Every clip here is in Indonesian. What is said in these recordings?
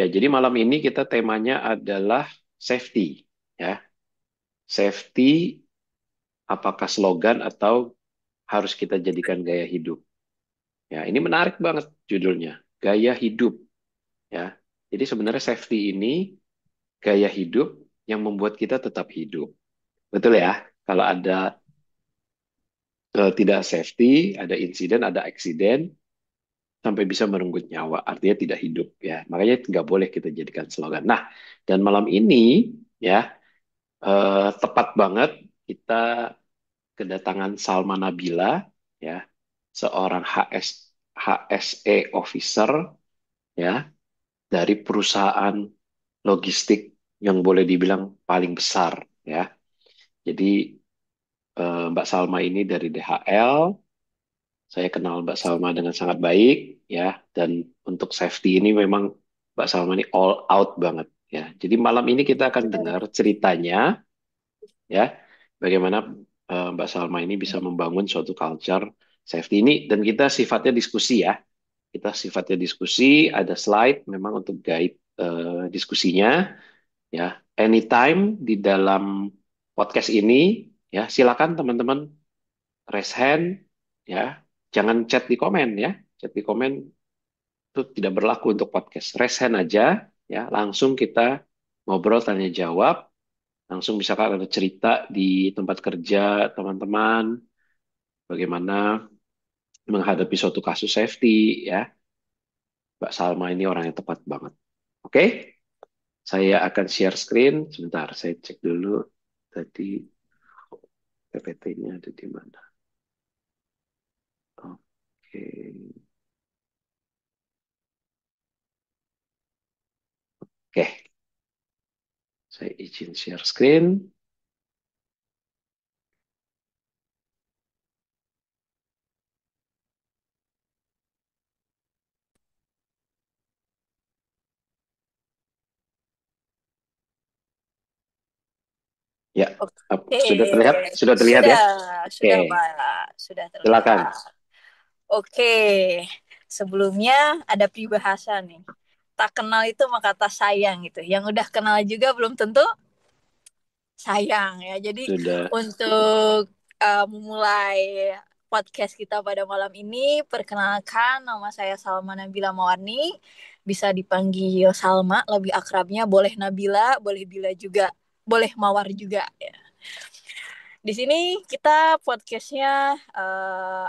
jadi malam ini kita temanya adalah safety, ya. Safety apakah slogan atau harus kita jadikan gaya hidup? Ya, ini menarik banget judulnya, gaya hidup, ya. Jadi sebenarnya safety ini gaya hidup yang membuat kita tetap hidup. Betul ya? Kalau ada tidak safety, ada insiden, ada eksiden, sampai bisa merenggut nyawa, artinya tidak hidup ya. Makanya nggak boleh kita jadikan slogan. Nah, dan malam ini ya tepat banget kita kedatangan Salma Nabila ya, seorang HSE officer ya dari perusahaan logistik yang boleh dibilang paling besar ya. Jadi Mbak Salma ini dari DHL. Saya kenal Mbak Salma dengan sangat baik ya, dan untuk safety ini memang Mbak Salma ini all out banget ya. Jadi malam ini kita akan dengar ceritanya ya, bagaimana Mbak Salma ini bisa membangun suatu culture safety ini, dan kita sifatnya diskusi ya. Kita sifatnya diskusi, ada slide memang untuk guide diskusinya ya. Anytime di dalam podcast ini ya, silakan teman-teman raise hand ya. Jangan chat di komen ya. Chat di komen itu tidak berlaku untuk podcast. Raise hand aja ya, langsung kita ngobrol tanya jawab, langsung misalkan ada cerita di tempat kerja teman-teman bagaimana menghadapi suatu kasus safety ya. Mbak Salma ini orang yang tepat banget. Oke, saya akan share screen. Sebentar, saya cek dulu tadi PPT-nya ada di mana. Oke, oke, saya izin share screen. Ya, Oke, sudah terlihat? Sudah terlihat sudah, ya? Oke, sudah Pak, sudah silakan. terlihat. Oke, sebelumnya ada peribahasa nih. Tak kenal itu maka tak sayang gitu. Yang udah kenal juga belum tentu sayang ya. Jadi Sudah. untuk memulai podcast kita pada malam ini, perkenalkan nama saya Salma Nabila Mawarni. Bisa dipanggil Salma, lebih akrabnya boleh Nabila, boleh Bila juga, boleh Mawar juga. Di sini kita podcastnya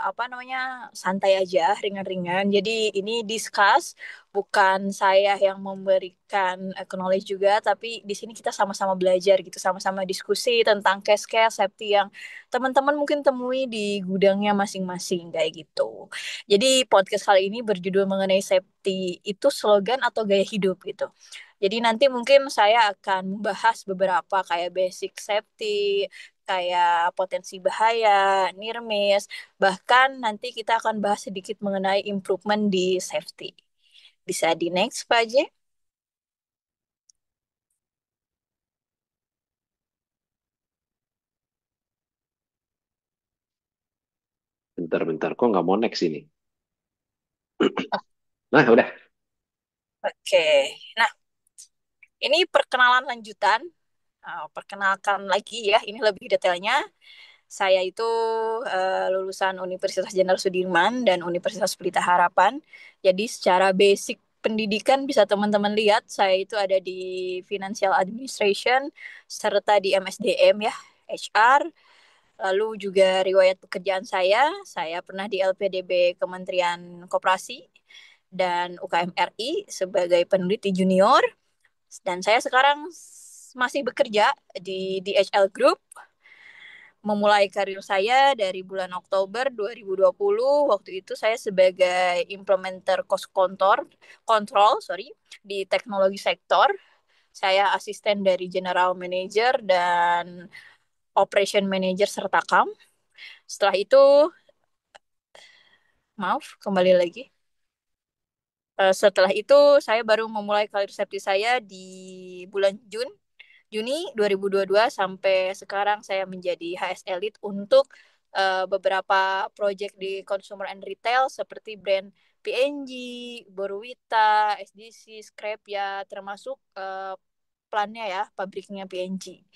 apa namanya santai aja, ringan-ringan. Jadi ini discuss, bukan saya yang memberikan knowledge juga, tapi di sini kita sama-sama belajar gitu, sama-sama diskusi tentang case-case safety yang teman-teman mungkin temui di gudangnya masing-masing kayak gitu. Jadi podcast kali ini berjudul mengenai safety itu slogan atau gaya hidup gitu. Jadi nanti mungkin saya akan membahas beberapa kayak basic safety, kayak potensi bahaya, near miss, bahkan nanti kita akan bahas sedikit mengenai improvement di safety. Bisa di next, Pak J? Bentar-bentar, kok nggak mau next ini? Nah, udah. Oke, nah ini perkenalan lanjutan. Perkenalkan lagi ya, ini lebih detailnya. Saya itu lulusan Universitas Jenderal Sudirman dan Universitas Pelita Harapan. Jadi secara basic pendidikan bisa teman-teman lihat, saya itu ada di Financial Administration serta di MSDM ya, HR. Lalu juga riwayat pekerjaan saya pernah di LPDB Kementerian Koperasi dan UKM RI sebagai peneliti junior. Dan saya sekarang masih bekerja di DHL Group, memulai karir saya dari bulan Oktober 2020. Waktu itu saya sebagai implementer cost control, di teknologi sektor. Saya asisten dari general manager dan operation manager serta kam. Setelah itu, maaf, kembali lagi. Setelah itu saya baru memulai karir safety saya di bulan Juni 2022 sampai sekarang saya menjadi HS Elite untuk beberapa project di consumer and retail seperti brand PNG, Boruwita, SDC, Scrap ya, termasuk plannya ya, pabriknya PNG.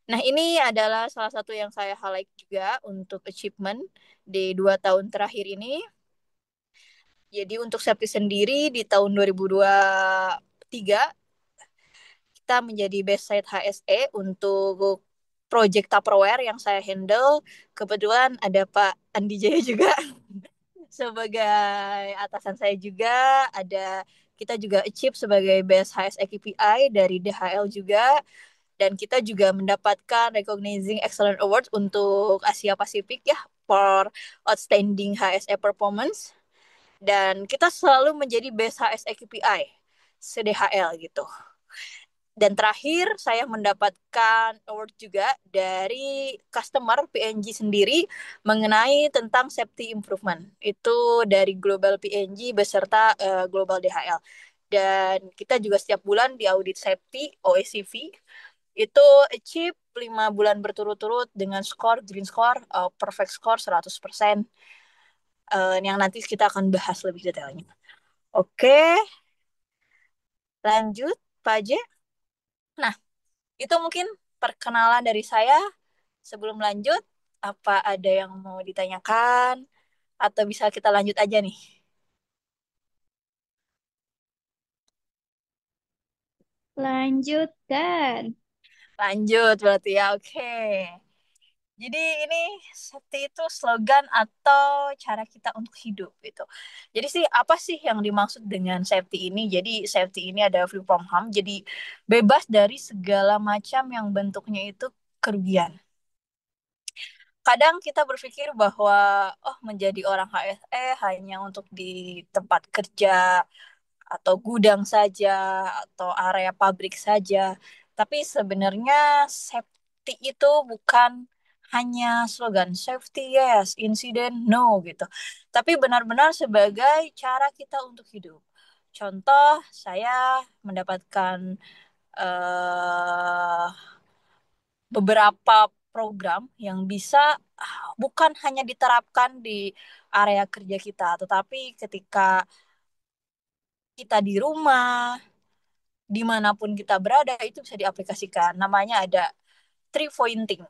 Nah, ini adalah salah satu yang saya highlight juga untuk achievement di 2 tahun terakhir ini. Jadi untuk Septi sendiri di tahun 2023 kita menjadi best site HSE untuk project Tupperware yang saya handle. Kebetulan ada Pak Andi Jaya juga sebagai atasan saya juga. Ada kita juga achieve sebagai best HSE KPI dari DHL juga. Dan kita juga mendapatkan Recognizing Excellent Award untuk Asia Pasifik ya for Outstanding HSE Performance. Dan kita selalu menjadi best HSE KPI CDHL gitu. Dan terakhir saya mendapatkan award juga dari customer PNG sendiri mengenai tentang safety improvement. Itu dari Global PNG beserta Global DHL. Dan kita juga setiap bulan di audit safety OSCV itu achieve 5 bulan berturut-turut dengan skor green score, perfect score 100%. Yang nanti kita akan bahas lebih detailnya. Oke, lanjut Pak J. Nah, itu mungkin perkenalan dari saya. Sebelum lanjut, apa ada yang mau ditanyakan? Atau bisa kita lanjut aja nih? Lanjutkan. Lanjut berarti ya, oke. Jadi ini safety itu slogan atau cara kita untuk hidup gitu. Jadi sih apa sih yang dimaksud dengan safety ini? Jadi safety ini ada free from harm. Jadi bebas dari segala macam yang bentuknya itu kerugian. Kadang kita berpikir bahwa oh menjadi orang HSE hanya untuk di tempat kerja atau gudang saja atau area pabrik saja. Tapi sebenarnya safety itu bukan hanya slogan safety yes, incident no gitu. Tapi benar-benar sebagai cara kita untuk hidup. Contoh, saya mendapatkan eh, beberapa program yang bisa bukan hanya diterapkan di area kerja kita, tetapi ketika kita di rumah, dimanapun kita berada, itu bisa diaplikasikan. Namanya ada tree pointing.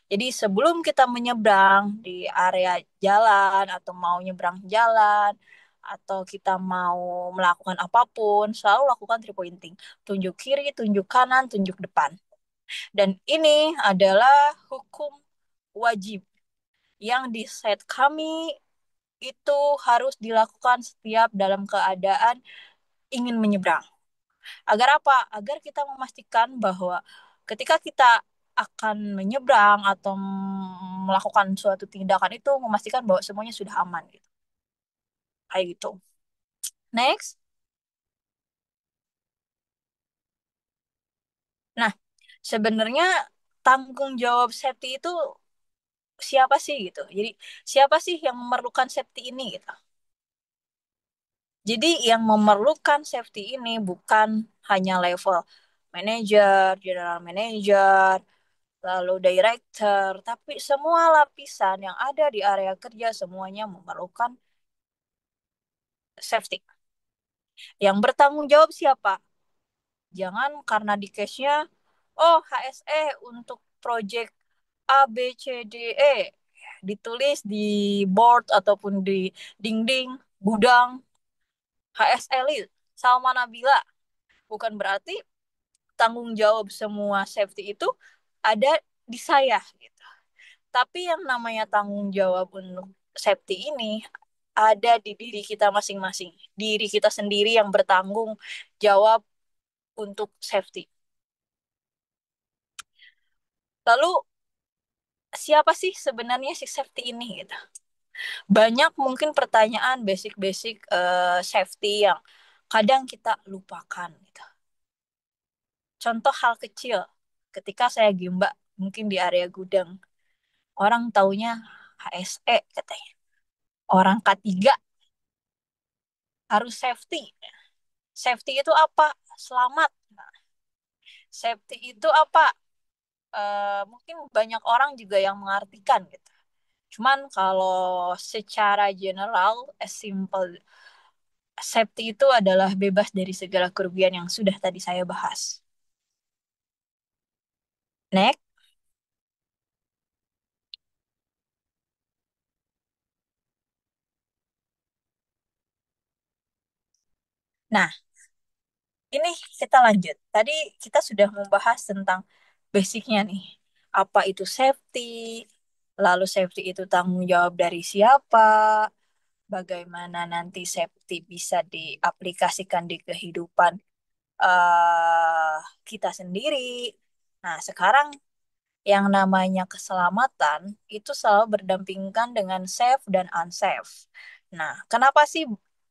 Jadi sebelum kita menyeberang di area jalan atau mau nyebrang jalan, atau kita mau melakukan apapun, selalu lakukan tree pointing. Tunjuk kiri, tunjuk kanan, tunjuk depan. Dan ini adalah hukum wajib yang di set kami itu harus dilakukan setiap dalam keadaan ingin menyeberang. Agar apa? Agar kita memastikan bahwa ketika kita akan menyeberang atau melakukan suatu tindakan itu memastikan bahwa semuanya sudah aman gitu. Kayak gitu. Next. Nah, sebenarnya tanggung jawab safety itu siapa sih gitu. Jadi siapa sih yang memerlukan safety ini gitu. Jadi yang memerlukan safety ini bukan hanya level manager, general manager, lalu director, tapi semua lapisan yang ada di area kerja semuanya memerlukan safety. Yang bertanggung jawab siapa? Jangan karena di case-nya, oh HSE untuk project A, B, C, D, E ditulis di board ataupun di dinding gudang HSE List, Salma Nabila. Bukan berarti tanggung jawab semua safety itu ada di saya gitu. Tapi yang namanya tanggung jawab untuk safety ini ada di diri kita masing-masing. Diri kita sendiri yang bertanggung jawab untuk safety. Lalu siapa sih sebenarnya si safety ini gitu? Banyak mungkin pertanyaan basic-basic safety yang kadang kita lupakan gitu. Contoh hal kecil, ketika saya gimba mungkin di area gudang, orang taunya HSE katanya. Orang K3 harus safety. Safety itu apa? Selamat. Safety itu apa? Mungkin banyak orang juga yang mengartikan gitu. Cuman kalau secara general, as simple Safety itu adalah bebas dari segala kerugian yang sudah tadi saya bahas. Next. Nah, ini kita lanjut. Tadi kita sudah membahas tentang basicnya nih. Apa itu safety? Lalu safety itu tanggung jawab dari siapa? Bagaimana nanti safety bisa diaplikasikan di kehidupan eh kita sendiri. Nah, sekarang yang namanya keselamatan itu selalu berdampingan dengan safe dan unsafe. Nah, kenapa sih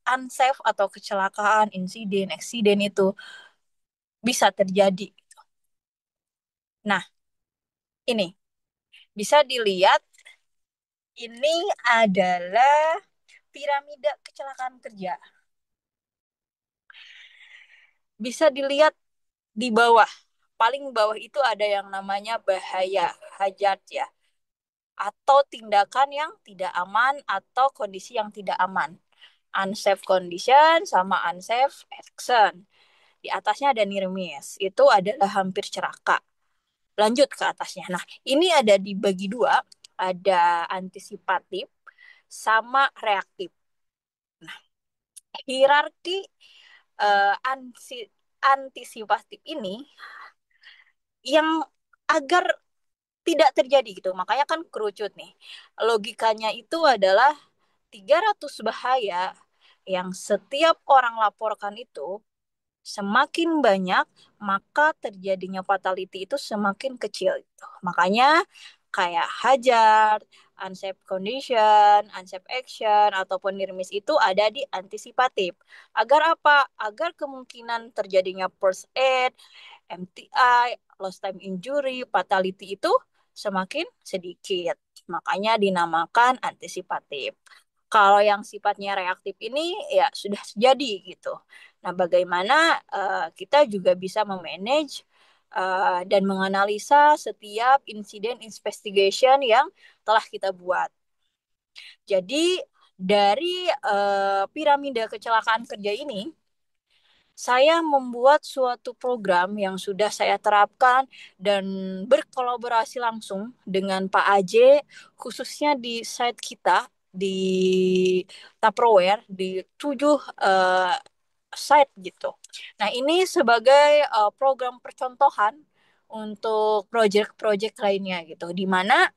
unsafe atau kecelakaan, insiden, eksiden itu bisa terjadi? Nah, ini bisa dilihat, ini adalah piramida kecelakaan kerja. Bisa dilihat di bawah, paling bawah itu ada yang namanya bahaya, hazard ya, atau tindakan yang tidak aman atau kondisi yang tidak aman. Unsafe condition sama unsafe action. Di atasnya ada near miss, itu adalah hampir celaka. Lanjut ke atasnya. Nah, ini ada dibagi dua, ada antisipatif sama reaktif. Nah, hierarki antisipatif ini yang agar tidak terjadi gitu. Makanya kan kerucut nih. Logikanya itu adalah 300 bahaya yang setiap orang laporkan itu semakin banyak, maka terjadinya fatality itu semakin kecil gitu. Makanya kayak hazard, unsafe condition, unsafe action, ataupun near miss itu ada di antisipatif. Agar apa? Agar kemungkinan terjadinya first aid, MTI, lost time injury, fatality itu semakin sedikit. Makanya dinamakan antisipatif. Kalau yang sifatnya reaktif ini ya sudah jadi gitu. Nah, bagaimana kita juga bisa memanage dan menganalisa setiap insiden investigation yang telah kita buat. Jadi dari piramida kecelakaan kerja ini, saya membuat suatu program yang sudah saya terapkan dan berkolaborasi langsung dengan Pak Aje, khususnya di site kita di Tupperware di 7 site gitu. Nah, ini sebagai program percontohan untuk project-project lainnya gitu, di mana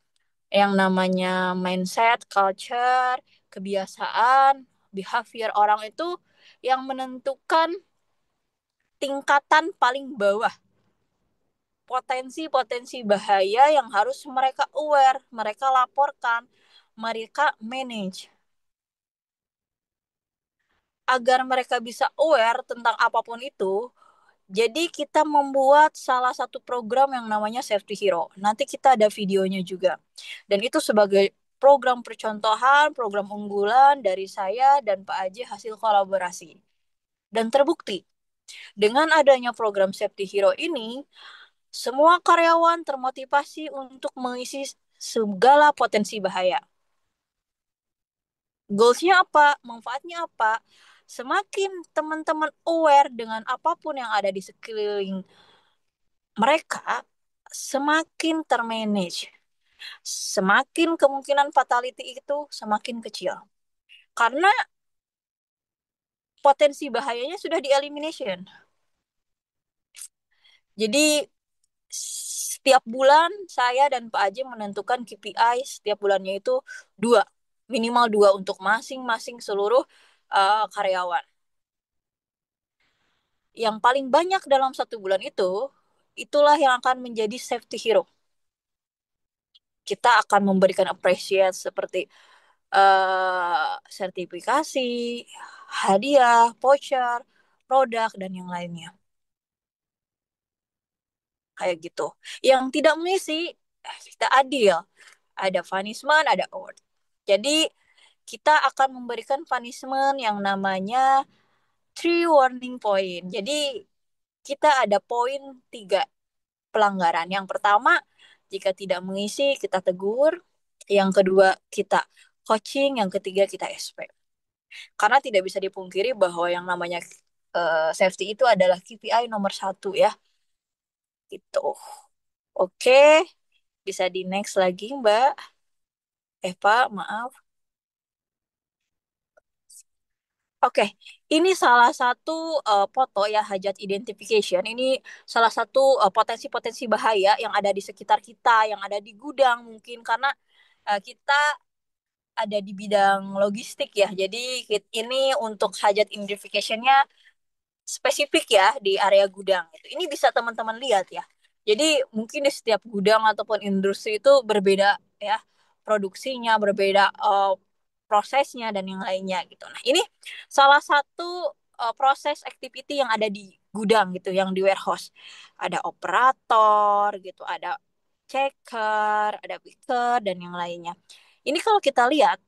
yang namanya mindset, culture, kebiasaan, behavior orang itu yang menentukan tingkatan paling bawah potensi-potensi bahaya yang harus mereka aware, mereka laporkan, mereka manage. Agar mereka bisa aware tentang apapun itu, jadi kita membuat salah satu program yang namanya Safety Hero. Nanti kita ada videonya juga. Dan itu sebagai program percontohan, program unggulan dari saya dan Pak Aji hasil kolaborasi. Dan terbukti, dengan adanya program Safety Hero ini, semua karyawan termotivasi untuk mengisi segala potensi bahaya. Goalsnya apa? Manfaatnya apa? Semakin teman-teman aware dengan apapun yang ada di sekeliling mereka, semakin termanage. Semakin kemungkinan fatality itu semakin kecil. Karena potensi bahayanya sudah di-elimination. Jadi setiap bulan saya dan Pak Aji menentukan KPI setiap bulannya itu dua, minimal dua untuk masing-masing seluruh karyawan. Yang paling banyak dalam satu bulan itu, itulah yang akan menjadi safety hero. Kita akan memberikan appreciate seperti sertifikasi, hadiah, voucher, produk, dan yang lainnya. Kayak gitu. Yang tidak mengisi, kita adil. Ada punishment, ada award. Jadi kita akan memberikan punishment yang namanya three warning point. Jadi kita ada poin tiga pelanggaran. Yang pertama, jika tidak mengisi kita tegur. Yang kedua kita coaching. Yang ketiga kita SP. Karena tidak bisa dipungkiri bahwa yang namanya safety itu adalah KPI nomor satu ya. Gitu. Oke, bisa di next lagi Mbak. Pak, maaf. Oke, ini salah satu foto ya hajat identification. Ini salah satu potensi-potensi bahaya yang ada di sekitar kita, yang ada di gudang mungkin karena kita ada di bidang logistik ya. Jadi ini untuk hajat identification-nya spesifik ya di area gudang. Ini bisa teman-teman lihat ya. Jadi mungkin di setiap gudang ataupun industri itu berbeda ya produksinya, berbeda prosesnya dan yang lainnya gitu. Nah, ini salah satu proses activity yang ada di gudang gitu, yang di warehouse. Ada operator gitu, ada checker, ada picker dan yang lainnya. Ini kalau kita lihat,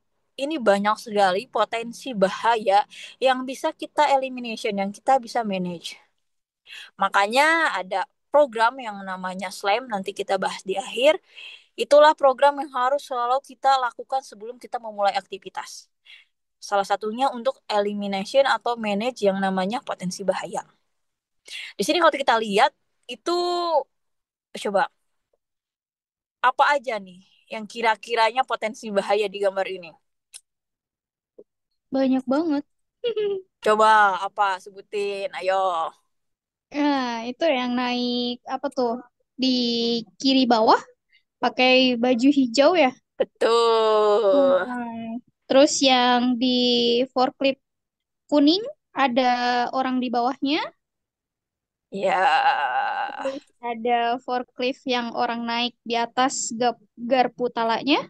ini banyak sekali potensi bahaya yang bisa kita elimination, yang kita bisa manage. Makanya ada program yang namanya SLAM, nanti kita bahas di akhir. Itulah program yang harus selalu kita lakukan sebelum kita memulai aktivitas. Salah satunya untuk elimination atau manage yang namanya potensi bahaya. Di sini kalau kita lihat, itu coba apa aja nih yang kira-kiranya potensi bahaya di gambar ini? Banyak banget. Coba apa sebutin, ayo. Nah, itu yang naik apa tuh? Di kiri bawah pakai baju hijau ya. Betul. Hmm. Terus yang di forklift kuning ada orang di bawahnya. Ya, Terus ada forklift yang orang naik di atas garpu talanya.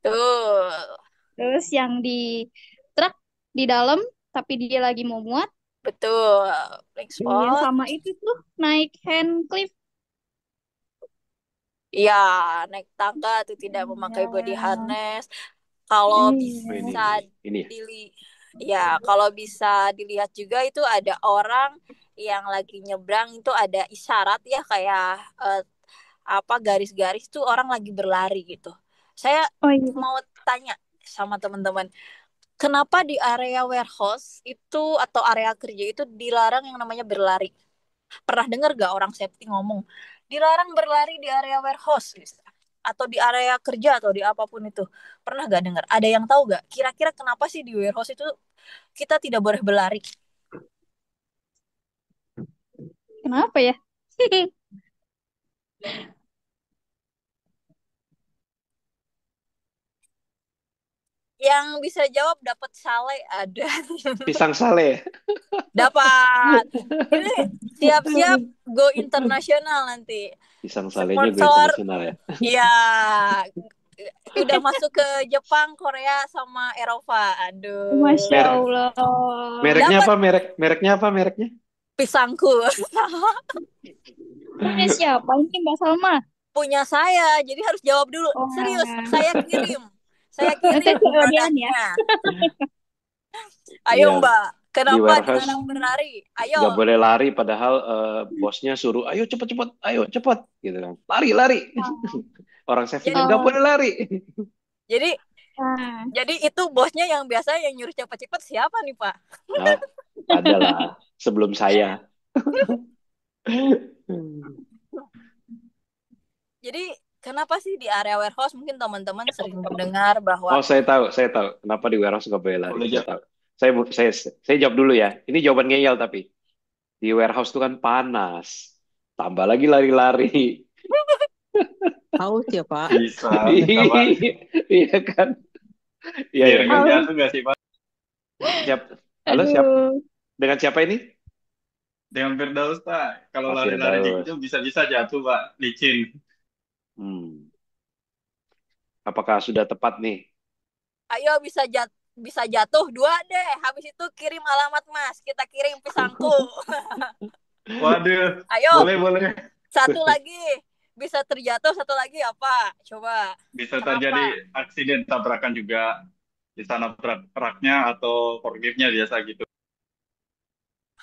betul. Terus yang di truk di dalam tapi dia lagi mau muat. Betul. Blank Iya, spot. sama itu tuh naik hand cliff. Iya, naik tangga tuh tidak memakai body Ya, harness. Kalau Oh, iya. bisa ini ya. dili ya, kalau bisa dilihat juga itu ada orang yang lagi nyebrang itu ada isyarat ya kayak eh, apa garis-garis tuh orang lagi berlari gitu. Saya Oh iya. mau tanya sama teman-teman, kenapa di area warehouse itu atau area kerja itu dilarang yang namanya berlari? Pernah dengar gak orang safety ngomong dilarang berlari di area warehouse gitu? Atau di area kerja atau di apapun itu? Pernah gak dengar? Ada yang tahu gak? Kira-kira kenapa sih di warehouse itu kita tidak boleh berlari? Kenapa ya? Yang bisa jawab dapat sale ada. Pisang sale. Dapat. Ini siap-siap go internasional nanti. Pisang salenya gue Sponsor internasional ya. ya udah masuk ke Jepang, Korea sama Eropa. Masya Aduh. Merek Allah. mereknya Dapat apa? Mereknya apa? Mereknya? pisangku. Punya siapa ini Mbak Salma? Punya saya, jadi harus jawab dulu. Serius, Wah, saya kirim. Saya nanti kirim COD-an ya. produknya. Ayo Iya, Mbak, di kenapa warehouse dilarang berlari? Ayo. nggak boleh lari padahal bosnya suruh ayo cepet cepet ayo cepet gitu kan lari lari orang safety-nya Jadi nggak Oh, boleh lari. jadi nah, jadi itu bosnya yang biasa yang nyuruh cepet-cepet siapa nih Pak? Nah, adalah sebelum saya. Jadi kenapa sih di area warehouse mungkin teman-teman sering mendengar bahwa Oh, saya tahu kenapa di warehouse nggak boleh lari. Boleh Saya jawab. tahu. Saya jawab dulu ya. Ini jawaban ngeyel tapi di warehouse itu kan panas. Tambah lagi lari-lari. Haus ya, Pak? Bisa, apa Iya kan? Iya biar ya kan? nggak aus. jatuh nggak sih Pak? Siap. Halo, siap. Aduh. Dengan siapa ini? Dengan Firdaus Pak, kalau Pak lari-lari di Firdaus. gunung bisa-bisa jatuh Pak, licin. Hmm. Apakah sudah tepat nih? ayo bisa jatuh dua deh. Habis itu kirim alamat Mas, kita kirim pisangku. Waduh, Ayo, boleh boleh. satu lagi bisa terjatuh, satu lagi apa? Coba. Bisa terjadi Kenapa? aksiden tabrakan juga di sana truknya atau forkliftnya biasa gitu.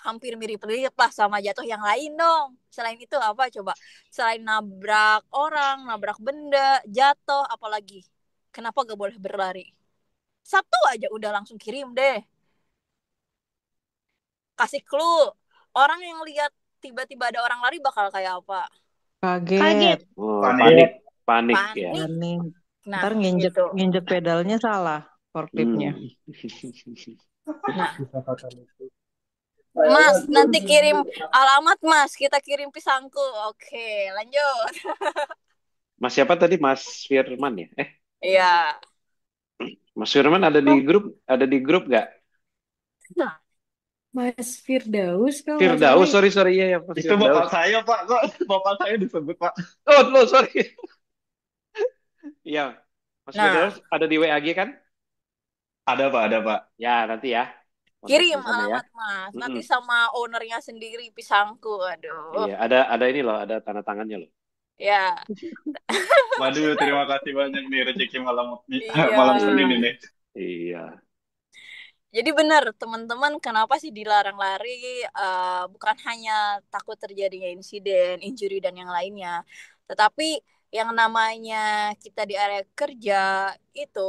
Hampir mirip-mirip lah sama jatuh yang lain dong. Selain itu apa coba? Selain nabrak orang, nabrak benda, jatuh, apalagi? Kenapa gak boleh berlari? Satu aja udah langsung kirim deh. Kasih clue. Orang yang lihat tiba-tiba ada orang lari bakal kayak apa? Kaget. Kaget, Oh, Panik. panik, panik ya. Panik. panik. Nah, Ntar nginjek itu. nginjek pedalnya salah, forkliftnya. Hmm. Nah, Mas, nanti kirim alamat Mas, kita kirim pisangku. Oke, lanjut. Mas siapa tadi? Mas Firman ya? Iya. Mas Firman Oh, ada di grup nggak? Nah, Mas Firdaus kalau nggak salah Firdaus, ya. sorry iya ya Mas Itu bapak Firdaus. saya, Pak. Kok bapak saya disebut, Pak? Oh, no, sorry. Iya, Mas nah, Firdaus ada di WAG kan? Ada, Pak, ada, Pak. Ya, nanti ya. Kontak kirim di sana ya. alamat Mas. Nanti Mm-mm. sama ownernya sendiri pisangku. Aduh. Iya, ada ini loh, ada tanda tangannya loh. Ya, Waduh, terima kasih banyak nih rezeki malam iya. malam Senin Iya, ini. iya. Jadi benar, teman-teman, kenapa sih dilarang lari? Bukan hanya takut terjadinya insiden, injury, dan yang lainnya. Tetapi yang namanya kita di area kerja itu,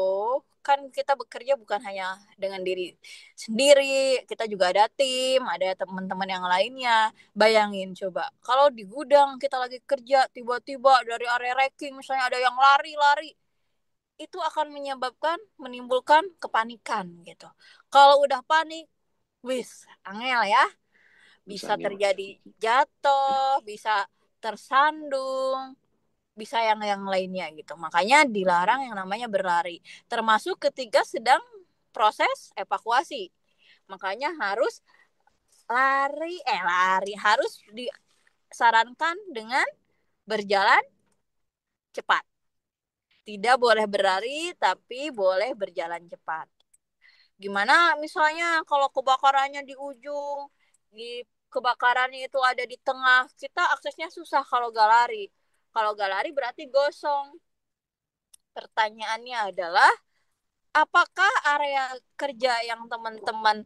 kan kita bekerja bukan hanya dengan diri sendiri, kita juga ada tim, ada teman-teman yang lainnya. Bayangin coba, kalau di gudang kita lagi kerja, tiba-tiba dari area racking, misalnya ada yang lari-lari, itu akan menimbulkan kepanikan gitu. Kalau udah panik, wis, angel ya. Bisa Bisa nih. terjadi jatuh, bisa tersandung, bisa yang lainnya gitu. Makanya dilarang yang namanya berlari. Termasuk ketika sedang proses evakuasi. Makanya harus harus disarankan dengan berjalan cepat. Tidak boleh berlari, tapi boleh berjalan cepat. Gimana misalnya kalau kebakarannya di ujung, di kebakarannya itu ada di tengah, kita aksesnya susah kalau galari. Kalau galari berarti gosong. Pertanyaannya adalah, apakah area kerja yang teman-teman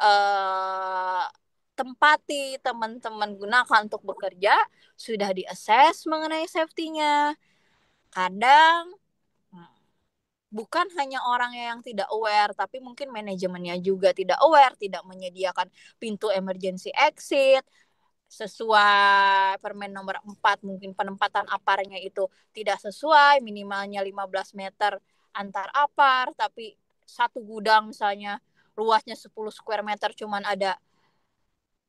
eh, tempati, teman-teman gunakan untuk bekerja, sudah di-assess mengenai safety-nya? Kadang bukan hanya orang yang tidak aware, tapi mungkin manajemennya juga tidak aware, tidak menyediakan pintu emergency exit sesuai Permen nomor 4, mungkin penempatan aparnya itu tidak sesuai, minimalnya 15 meter antar apar, tapi satu gudang misalnya luasnya 10 square meter cuman ada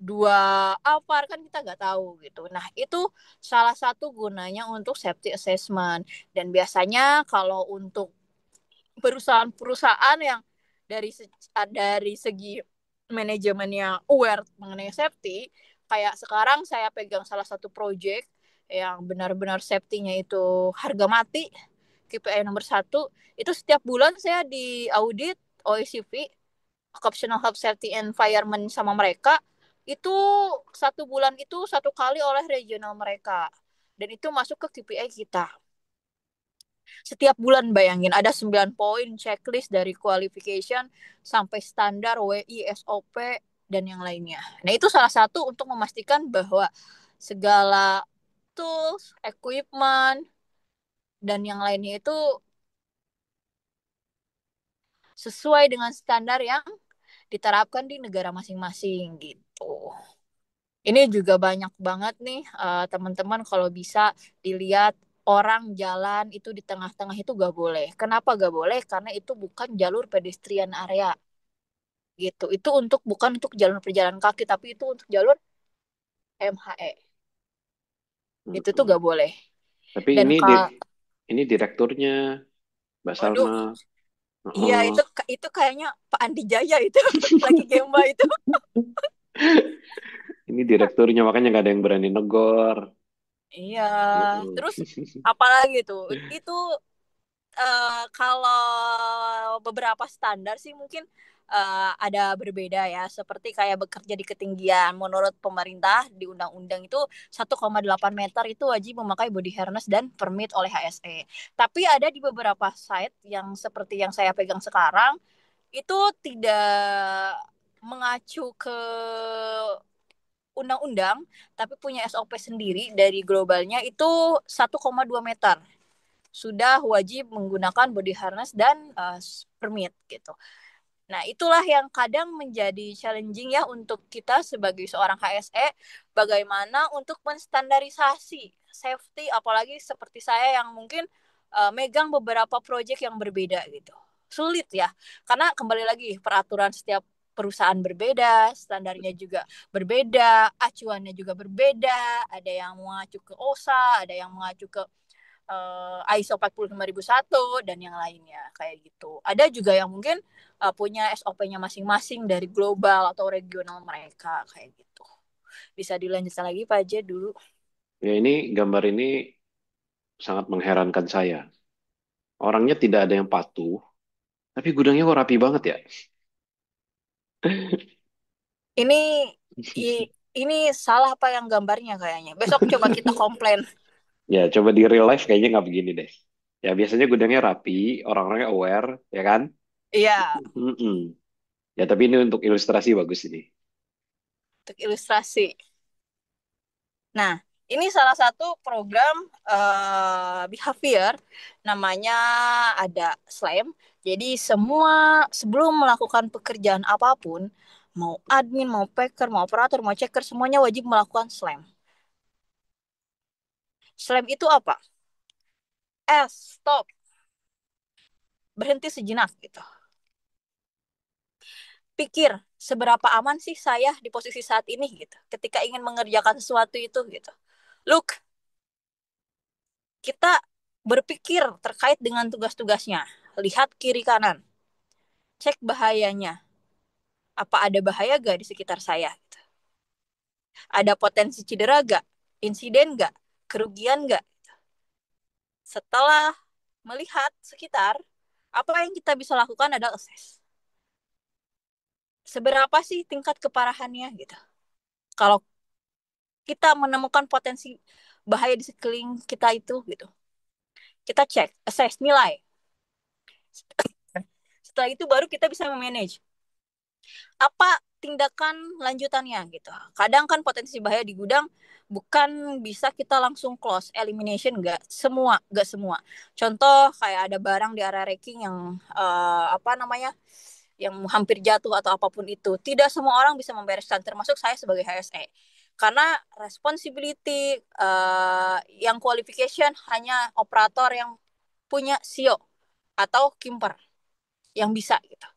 2 apar, kan kita nggak tahu gitu. Nah, itu salah satu gunanya untuk safety assessment. Dan biasanya kalau untuk perusahaan-perusahaan yang dari segi manajemennya aware mengenai safety, kayak sekarang saya pegang salah satu project yang benar-benar safety-nya itu harga mati, KPI nomor 1, itu setiap bulan saya di audit OECV, Occupational Health Safety Environment, sama mereka, itu satu bulan itu satu kali oleh regional mereka, dan itu masuk ke KPI kita. Setiap bulan, bayangin, ada 9 poin checklist dari qualification sampai standar WI, SOP, dan yang lainnya. Nah, itu salah satu untuk memastikan bahwa segala tools, equipment, dan yang lainnya itu sesuai dengan standar yang diterapkan di negara masing-masing gitu. Ini juga banyak banget nih teman-teman, kalau bisa dilihat orang jalan itu di tengah-tengah itu gak boleh. Kenapa gak boleh? Karena itu bukan jalur pedestrian area gitu. Itu bukan untuk jalur pejalan kaki, tapi itu untuk jalur MHE. Itu tuh Mm-mm. gak boleh. Tapi Dan ini direkturnya Mbak waduh, Salma. iya, Oh, itu kayaknya Pak Andi Jaya itu lagi Gemba itu. ini direkturnya makanya nggak ada yang berani negor. Iya, Mm-mm. terus apalagi tuh? Itu kalau beberapa standar sih mungkin ada berbeda ya, seperti kayak bekerja di ketinggian. Menurut pemerintah di undang-undang itu 1,8 meter itu wajib memakai body harness dan permit oleh HSE. Tapi ada di beberapa site yang seperti yang saya pegang sekarang, itu tidak mengacu ke undang-undang, tapi punya SOP sendiri dari globalnya, itu 1,2 meter sudah wajib menggunakan body harness dan permit gitu. Nah, itulah yang kadang menjadi challenging ya untuk kita sebagai seorang HSE, bagaimana untuk menstandarisasi safety, apalagi seperti saya yang mungkin megang beberapa proyek yang berbeda gitu. Sulit ya, karena kembali lagi peraturan setiap perusahaan berbeda, standarnya juga berbeda, acuannya juga berbeda, ada yang mengacu ke OSA, ada yang mengacu ke ISO 45001 dan yang lainnya kayak gitu. Ada juga yang mungkin punya SOP-nya masing-masing dari global atau regional mereka kayak gitu. Bisa dilanjutkan lagi Pak J dulu. Ya, ini gambar ini sangat mengherankan saya. Orangnya tidak ada yang patuh, tapi gudangnya kok rapi banget ya. Ini ini salah apa yang gambarnya kayaknya. Besok coba kita komplain. Ya, coba di real life kayaknya nggak begini deh. Ya, biasanya gudangnya rapi, orang-orangnya aware, ya kan? Iya, Mm-mm. Ya, tapi ini untuk ilustrasi bagus ini. untuk ilustrasi. Nah, ini salah satu program behavior, namanya ada SLAM. Jadi semua sebelum melakukan pekerjaan apapun, mau admin, mau packer, mau operator, mau checker, semuanya wajib melakukan SLAM. SLAM itu apa? Stop, berhenti sejenak gitu. Pikir seberapa aman sih saya di posisi saat ini gitu. Ketika ingin mengerjakan sesuatu itu gitu. Look, kita berpikir terkait dengan tugas-tugasnya. Lihat kiri kanan, cek bahayanya. Apa ada bahaya gak di sekitar saya? Ada potensi cedera gak? Insiden gak? Kerugian gak? Setelah melihat sekitar, apa yang kita bisa lakukan adalah assess. Seberapa sih tingkat keparahannya gitu. Kalau kita menemukan potensi bahaya di sekeliling kita itu gitu. Kita cek, assess, nilai. Setelah itu baru kita bisa memanage. Apa tindakan lanjutannya gitu. Kadang kan potensi bahaya di gudang bukan bisa kita langsung close elimination, nggak semua. Contoh kayak ada barang di area racking yang apa namanya, yang hampir jatuh atau apapun itu, tidak semua orang bisa membereskan, termasuk saya sebagai HSE, karena responsibility yang qualification hanya operator yang punya CEO atau kimper yang bisa gitu.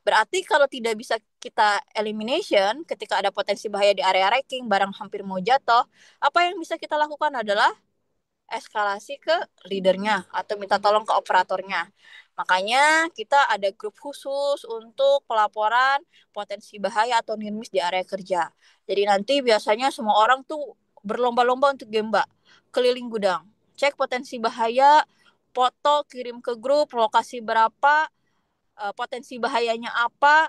Berarti kalau tidak bisa kita elimination ketika ada potensi bahaya di area racking, barang hampir mau jatuh, apa yang bisa kita lakukan adalah eskalasi ke leadernya atau minta tolong ke operatornya. Makanya kita ada grup khusus untuk pelaporan potensi bahaya atau near miss di area kerja. Jadi nanti biasanya semua orang tuh berlomba-lomba untuk gemba keliling gudang. Cek potensi bahaya, foto, kirim ke grup, lokasi berapa, potensi bahayanya apa,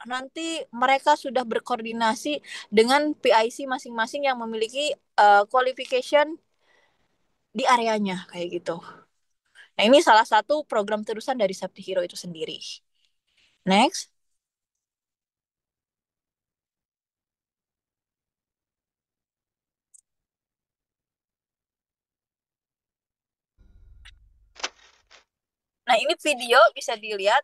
nanti mereka sudah berkoordinasi dengan PIC masing-masing yang memiliki qualification di areanya kayak gitu. Nah, ini salah satu program terusan dari Safety Hero itu sendiri. Next. Nah, ini video bisa dilihat.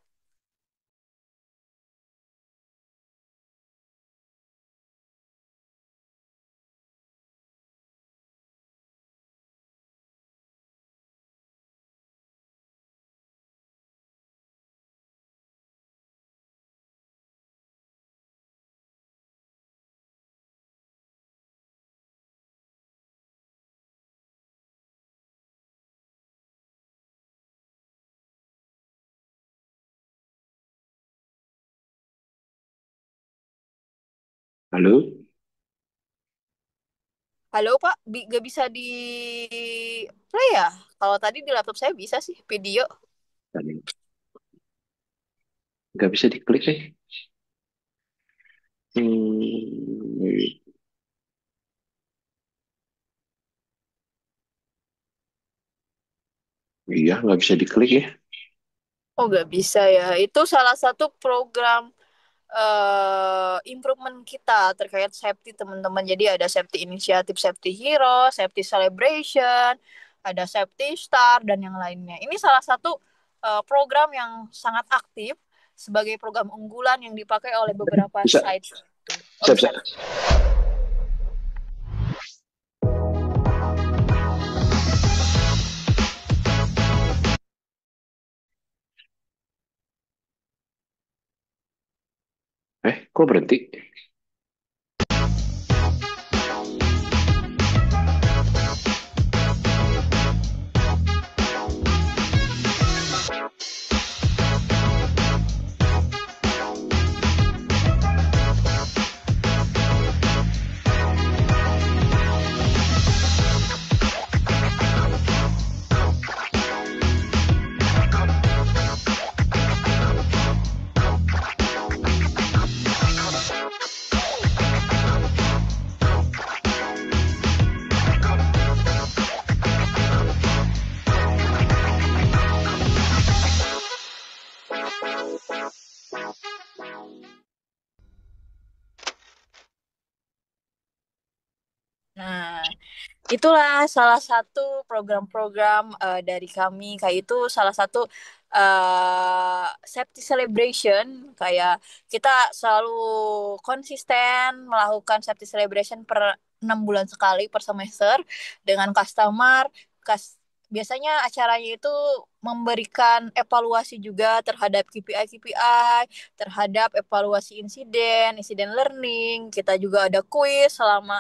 Halo? Halo Pak, gak bisa di play ya? Kalau tadi di laptop saya bisa sih video. Nggak bisa diklik sih. Hmm, iya, nggak bisa diklik ya. Oh, gak bisa ya. Itu salah satu program improvement kita terkait safety teman-teman. Jadi ada safety inisiatif, safety hero, safety celebration, ada safety star dan yang lainnya. Ini salah satu program yang sangat aktif sebagai program unggulan yang dipakai oleh beberapa Bisa, site itu. Oh, bisa, bisa. bisa. Kok berhenti? Nah, itulah salah satu program-program dari kami. Kayak itu salah satu safety celebration. Kayak kita selalu konsisten melakukan safety celebration per 6 bulan sekali per semester dengan customer. Biasanya acaranya itu memberikan evaluasi juga terhadap KPI, terhadap evaluasi insiden learning. Kita juga ada kuis selama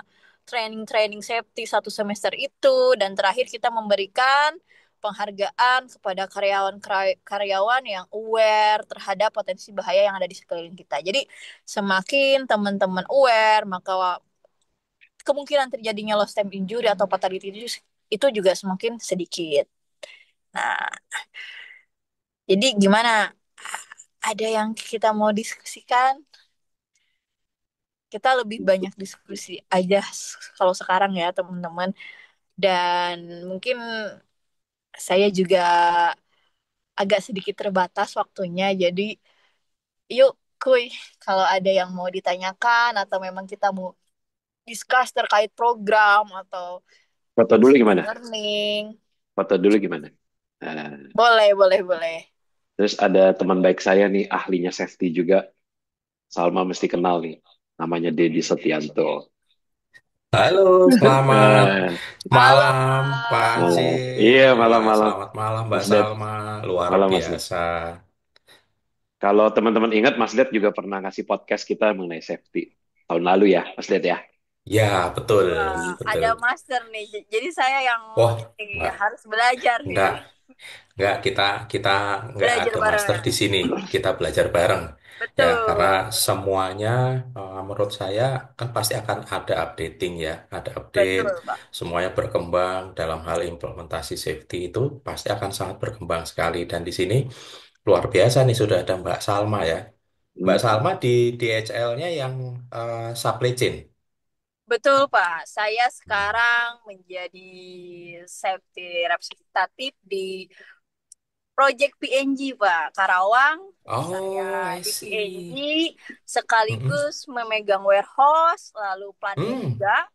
training safety 1 semester itu, dan terakhir kita memberikan penghargaan kepada karyawan yang aware terhadap potensi bahaya yang ada di sekeliling kita. Jadi semakin teman-teman aware, maka kemungkinan terjadinya lost time injury atau fatality itu juga semakin sedikit. Nah, jadi gimana? Ada yang kita mau diskusikan? Kita lebih banyak diskusi aja kalau sekarang ya teman-teman. Dan mungkin saya juga agak sedikit terbatas waktunya. Jadi yuk kuy, kalau ada yang mau ditanyakan atau memang kita mau discuss terkait program atau Foto dulu insiden gimana? learning. Foto dulu gimana? Nah, Boleh. terus ada teman baik saya nih, ahlinya safety juga. Salma mesti kenal nih. Namanya Dedi Setianto. Halo, selamat Eh, Halo malam Pak Pak. Ansi. malam. Iya, Wah, malam-malam. selamat malam Mbak Mas Ded, Salma. Luar malam Mas Ded. biasa. Kalau teman-teman ingat, Mas Ded juga pernah ngasih podcast kita mengenai safety. Tahun lalu ya, Mas Ded ya. Ya, betul, Wah, betul. ada master nih. Jadi saya yang Wah, ini enggak, harus belajar enggak, nih. enggak. Kita enggak Belajar ada master di bareng. sini. Kita belajar bareng. Ya, karena Betul. semuanya menurut saya kan pasti akan ada updating ya, ada update. Betul, Pak. Semuanya berkembang dalam hal implementasi safety itu pasti akan sangat berkembang sekali. Dan di sini luar biasa nih sudah ada Mbak Salma ya. Mbak Hmm. Salma di DHL-nya yang supply chain. Betul, Pak. Saya Hmm. sekarang menjadi safety representative di Project PNG, Pak. Karawang. Oh, Saya I di PNG see. Mm-mm. sekaligus memegang warehouse, lalu plannya Hmm. juga.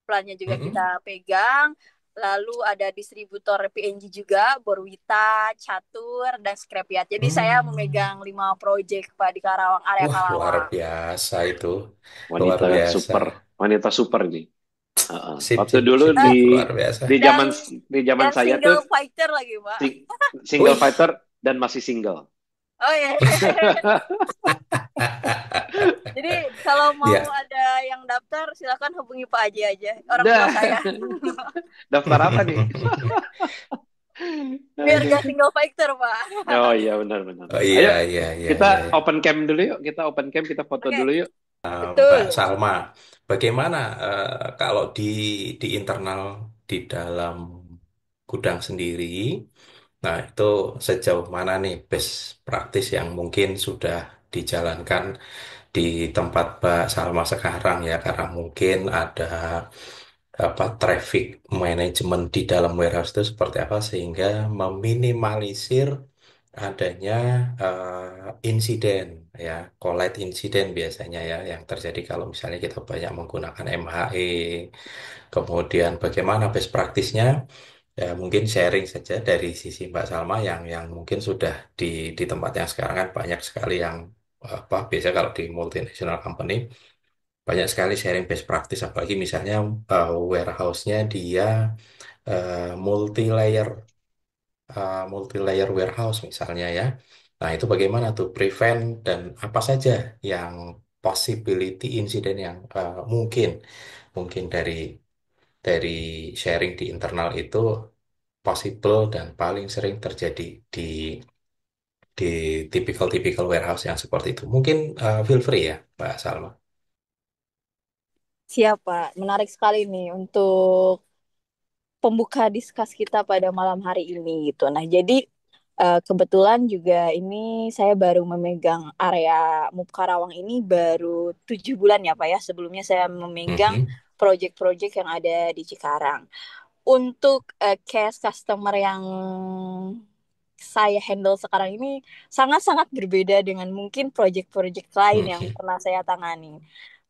Plannya juga Mm-mm. kita pegang. Lalu ada distributor PNG juga, Borwita, Catur, dan Scrapyard. Jadi saya Hmm. memegang 5 project, Pak, di Karawang, area Wah, luar Karawang. biasa itu. Luar Wanita biasa. super, wanita super nih. Sip, Waktu sip, dulu sip, Eh, sip. Luar biasa. di dan zaman di zaman dan saya tuh single fighter lagi, Pak. single Wih. fighter dan masih single. Oh ya. Jadi kalau mau Ya. ada yang daftar silakan hubungi Pak Aji aja, orang tua Dah, saya. daftar apa nih? Biar Aduh. gak single fighter, Pak. Oh iya benar-benar. Oh Ayo iya, iya, iya, kita iya, iya. open cam dulu yuk. Kita open cam, kita foto Oke, dulu yuk. Mbak betul. Salma, bagaimana kalau di internal di dalam gudang sendiri? Nah, itu sejauh mana nih best practice yang mungkin sudah dijalankan di tempat Mbak Salma sekarang ya? Karena mungkin ada traffic management di dalam warehouse itu seperti apa sehingga meminimalisir adanya insiden ya, collide insiden biasanya ya yang terjadi kalau misalnya kita banyak menggunakan MHE. Kemudian bagaimana best practice-nya Ya, mungkin sharing saja dari sisi Mbak Salma yang mungkin sudah di tempat yang sekarang kan banyak sekali yang apa biasa kalau di multinational company banyak sekali sharing best practice apalagi misalnya warehouse-nya dia multi-layer multi-layer warehouse misalnya ya. Nah, itu bagaimana tuh prevent dan apa saja yang possibility insiden yang mungkin mungkin dari sharing di internal itu possible dan paling sering terjadi di di typical warehouse yang seperti itu. Mungkin feel free ya, Mbak Salma. Siapa? Menarik sekali nih untuk pembuka diskus kita pada malam hari ini gitu. Nah, jadi kebetulan juga ini saya baru memegang area MUP Karawang ini baru 7 bulan ya Pak ya. Sebelumnya saya memegang Mhm, proyek-proyek yang ada di Cikarang. Untuk case customer yang saya handle sekarang ini sangat-sangat berbeda dengan mungkin proyek-proyek lain yang mhm, pernah saya tangani.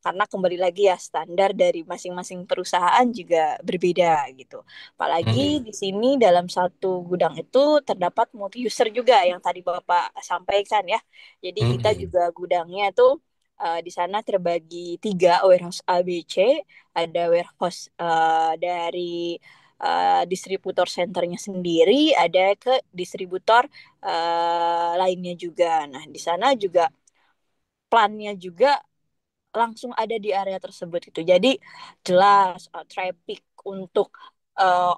Karena kembali lagi ya standar dari masing-masing perusahaan juga berbeda gitu. Apalagi mhm, di sini dalam satu gudang itu terdapat multi user juga yang tadi Bapak sampaikan ya. Jadi kita mhm, juga gudangnya tuh di sana terbagi 3 warehouse ABC, ada warehouse dari distributor centernya sendiri, ada ke distributor lainnya juga. Nah, di sana juga plannya juga langsung ada di area tersebut gitu. Jadi jelas traffic untuk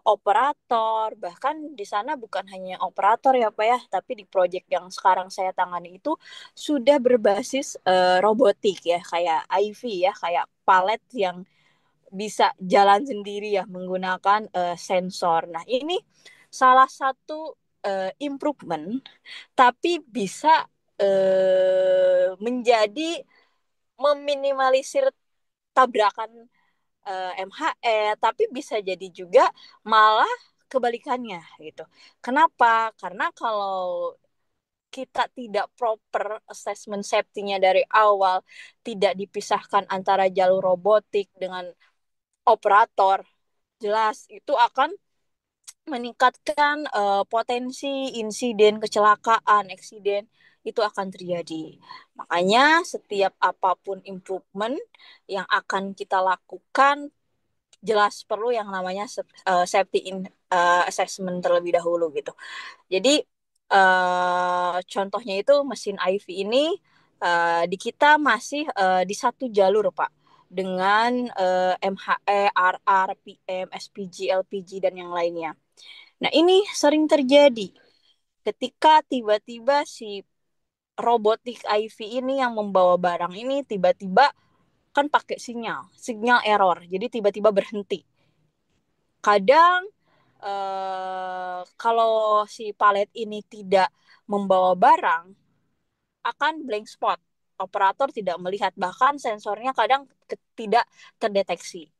operator, bahkan di sana bukan hanya operator ya Pak ya, tapi di project yang sekarang saya tangani itu sudah berbasis robotik ya, kayak IV ya, kayak palet yang bisa jalan sendiri ya menggunakan sensor. Nah, ini salah satu improvement tapi bisa menjadi meminimalisir tabrakan MHE, tapi bisa jadi juga malah kebalikannya gitu. Kenapa? Karena kalau kita tidak proper assessment safety-nya dari awal, tidak dipisahkan antara jalur robotik dengan operator, jelas itu akan meningkatkan potensi insiden kecelakaan, eksiden itu akan terjadi. Makanya setiap apapun improvement yang akan kita lakukan jelas perlu yang namanya safety assessment terlebih dahulu gitu. Jadi contohnya itu mesin IV ini di kita masih di satu jalur Pak dengan MHE, RR, PM, SPG, LPG dan yang lainnya. Nah, ini sering terjadi ketika tiba-tiba si robotik IV ini yang membawa barang ini tiba-tiba kan pakai sinyal error. Jadi tiba-tiba berhenti. Kadang kalau si palet ini tidak membawa barang akan blank spot. Operator tidak melihat bahkan sensornya kadang tidak terdeteksi.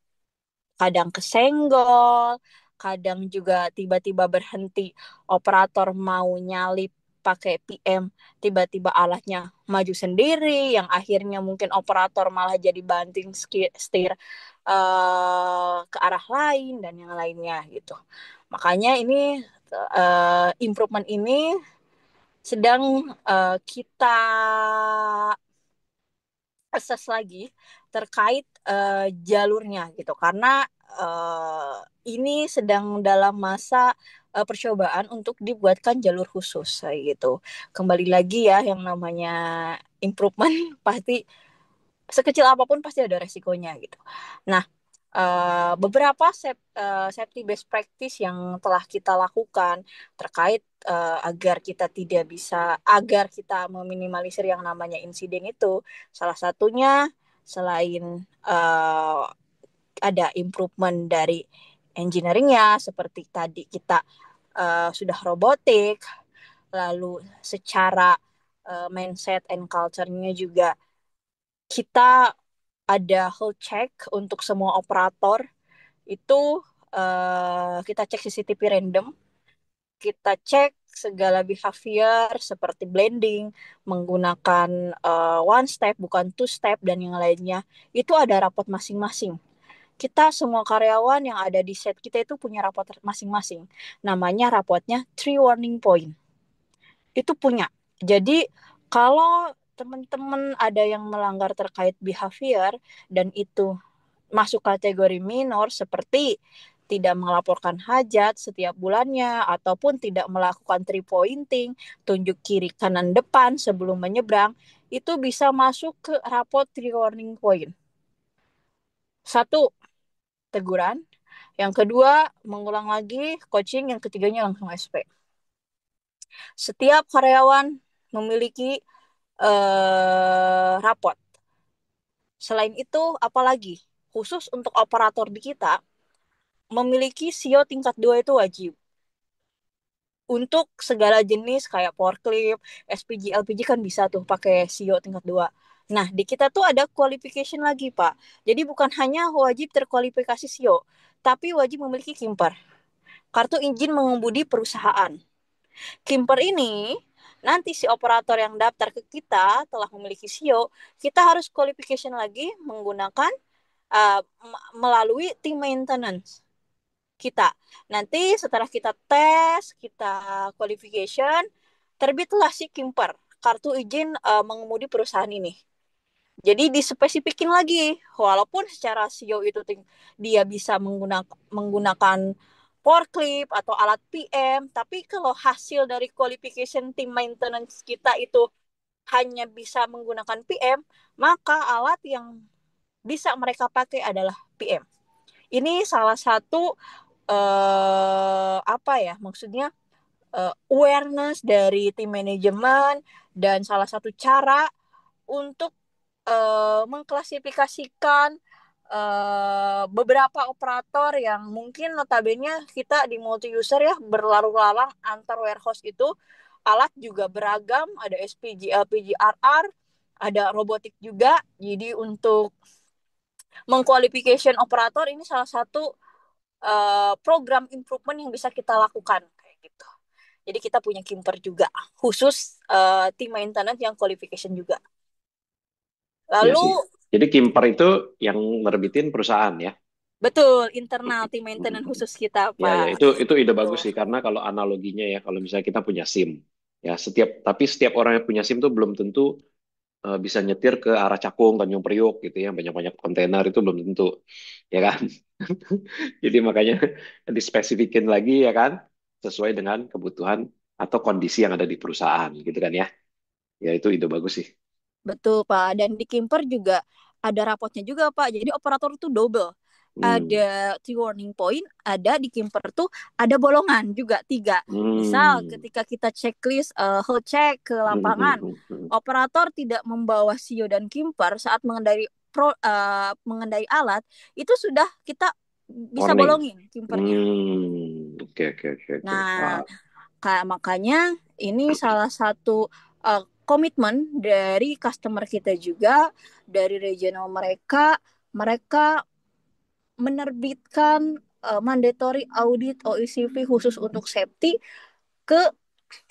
Kadang kesenggol, kadang juga tiba-tiba berhenti, operator mau nyalip pakai PM, tiba-tiba alatnya maju sendiri, yang akhirnya mungkin operator malah jadi banting setir ke arah lain dan yang lainnya gitu. Makanya ini improvement ini sedang kita assess lagi terkait jalurnya gitu karena ini sedang dalam masa percobaan untuk dibuatkan jalur khusus gitu. Kembali lagi ya yang namanya improvement pasti sekecil apapun pasti ada resikonya gitu. Nah, beberapa safety best practice yang telah kita lakukan terkait agar kita meminimalisir yang namanya insiden itu, salah satunya selain ada improvement dari engineeringnya seperti tadi kita sudah robotik, lalu secara mindset and culture-nya juga kita ada health check untuk semua operator itu kita cek CCTV random, kita cek segala behavior seperti blending, menggunakan one step bukan two step dan yang lainnya. Itu ada rapot masing-masing. kita semua karyawan yang ada di set kita itu punya rapot masing-masing. Namanya rapotnya 3 warning point. Itu punya. Jadi kalau teman-teman ada yang melanggar terkait behavior dan itu masuk kategori minor seperti tidak melaporkan hajat setiap bulannya ataupun tidak melakukan 3 pointing, tunjuk kiri kanan depan sebelum menyeberang, itu bisa masuk ke rapot 3 warning point. 1, teguran. Yang kedua, mengulang lagi coaching. Yang ketiganya langsung SP. Setiap karyawan memiliki rapot. Selain itu, apalagi khusus untuk operator di kita, memiliki SEO tingkat 2 itu wajib. Untuk segala jenis kayak forklift, SPG, LPG kan bisa tuh pakai SEO tingkat 2. Nah, di kita tuh ada qualification lagi, Pak. Jadi bukan hanya wajib terkualifikasi SEO, tapi wajib memiliki KIMPER, kartu izin mengemudi perusahaan. KIMPER ini, nanti si operator yang daftar ke kita telah memiliki SEO, kita harus qualification lagi menggunakan melalui tim maintenance kita. Nanti setelah kita tes, kita qualification, terbitlah si KIMPER, kartu izin mengemudi perusahaan ini. Jadi dispesifikin lagi, walaupun secara SEO itu dia bisa menggunakan forklift atau alat PM, tapi kalau hasil dari qualification tim maintenance kita itu hanya bisa menggunakan PM, maka alat yang bisa mereka pakai adalah PM. Ini salah satu maksudnya awareness dari tim manajemen dan salah satu cara untuk mengklasifikasikan beberapa operator yang mungkin notabene kita di multi user ya berlalu-lalang antar warehouse itu alat juga beragam, ada SPG, LPG, RR, ada robotik juga. Jadi untuk mengqualification operator ini salah satu program improvement yang bisa kita lakukan kayak gitu. Jadi kita punya KIMPER juga khusus tim maintenance yang qualification juga. Iya Lalu sih. Jadi KIMPER itu yang nerbitin perusahaan ya. betul, internal tim maintenance khusus kita, Ya, Pak. itu ide bagus sih karena kalau analoginya ya kalau misalnya kita punya SIM ya tapi setiap orang yang punya SIM tuh belum tentu bisa nyetir ke arah Cakung, Tanjung Priok gitu ya, banyak-banyak kontainer itu belum tentu, ya kan? Jadi makanya dispesifikin lagi ya kan, sesuai dengan kebutuhan atau kondisi yang ada di perusahaan gitu kan ya. Ya itu ide bagus sih. Betul, Pak. Dan di KIMPER juga ada rapotnya juga, Pak. Jadi operator itu double. Ada 3 warning point, ada di KIMPER tuh ada bolongan juga 3. Misal ketika kita checklist health check ke lapangan, operator tidak membawa SEO dan KIMPER saat mengendari alat, itu sudah kita bisa Warning. bolongin KIMPER-nya. Oke. Nah, Wah. makanya ini salah satu komitmen dari customer kita juga, dari regional mereka menerbitkan mandatory audit OECV khusus untuk safety ke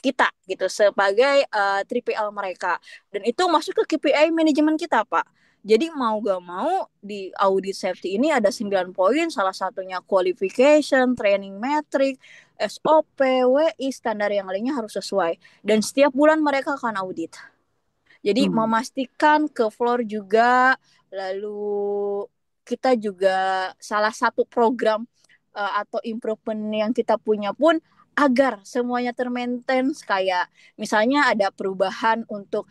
kita gitu sebagai 3PL mereka, dan itu masuk ke KPI manajemen kita, Pak. Jadi mau gak mau di audit safety ini ada 9 poin, salah satunya qualification, training metric, SOP, WI, standar yang lainnya harus sesuai. Dan setiap bulan mereka akan audit. Jadi memastikan ke floor juga, lalu kita juga salah satu program atau improvement yang kita punya pun agar semuanya termaintain, kayak misalnya ada perubahan untuk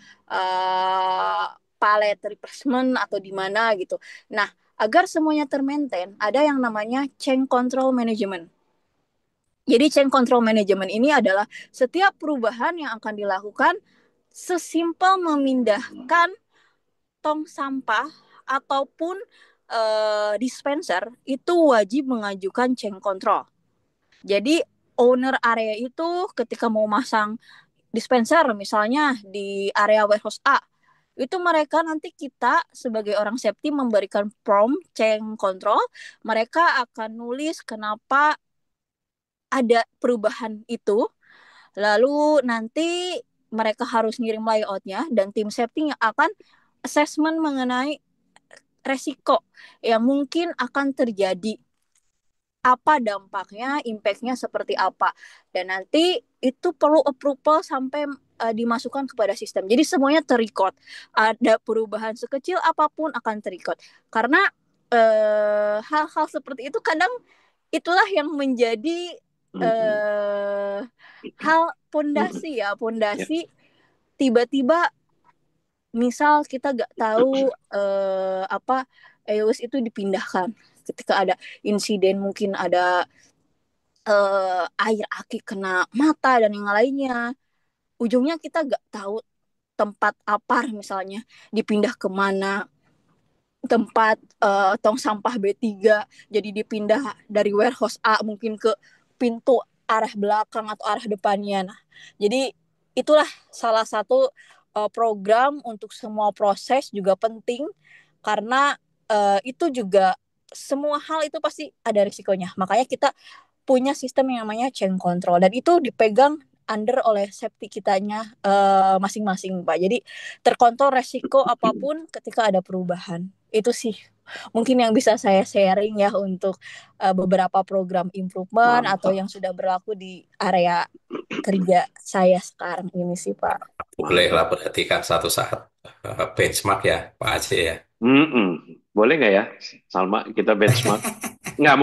pallet replacement atau di mana gitu. Nah, agar semuanya termaintain, ada yang namanya change control management. Jadi change control management ini adalah setiap perubahan yang akan dilakukan, sesimpel memindahkan tong sampah ataupun dispenser, itu wajib mengajukan change control. Jadi owner area itu ketika mau masang dispenser misalnya di area warehouse A, itu mereka nanti kita sebagai orang safety memberikan prompt change control, mereka akan nulis kenapa ada perubahan itu, lalu nanti mereka harus ngirim layoutnya dan tim safety yang akan assessment mengenai resiko yang mungkin akan terjadi, apa dampaknya, impactnya seperti apa, dan nanti itu perlu approval sampai dimasukkan kepada sistem. Jadi semuanya terrecord. Ada perubahan sekecil apapun akan terrecord. Karena hal-hal seperti itu kadang itulah yang menjadi hal pondasi ya, pondasi tiba-tiba misal kita gak tahu EOS itu dipindahkan ketika ada insiden, mungkin ada air aki kena mata dan yang lainnya, ujungnya kita gak tahu tempat APAR misalnya dipindah kemana, tempat tong sampah B3 jadi dipindah dari warehouse A mungkin ke pintu arah belakang atau arah depannya. Nah, jadi itulah salah satu program untuk semua proses juga penting, karena itu juga semua hal itu pasti ada risikonya. Makanya kita punya sistem yang namanya change control, dan itu dipegang under oleh safety kitanya masing-masing, Pak. Jadi terkontrol resiko apapun ketika ada perubahan. Itu sih mungkin yang bisa saya sharing ya untuk beberapa program improvement atau yang sudah berlaku di area kerja saya sekarang ini sih, Pak. Boleh lah berarti kan satu saat benchmark ya Pak Aceh ya. Boleh nggak ya, Salma, kita benchmark? Nggak,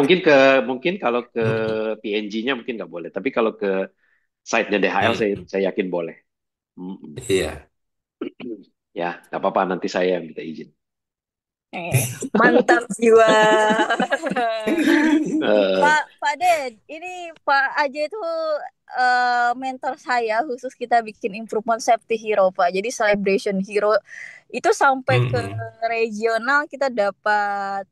mungkin kalau ke PNG-nya mungkin nggak boleh, tapi kalau ke site-nya DHL saya yakin boleh. Iya. Ya, nggak apa-apa, nanti saya yang minta izin. Mantap jiwa. Pak Ded, ini Pak Aja itu mentor saya, khusus kita bikin improvement safety hero, Pak. Jadi celebration hero itu sampai ke regional, kita dapat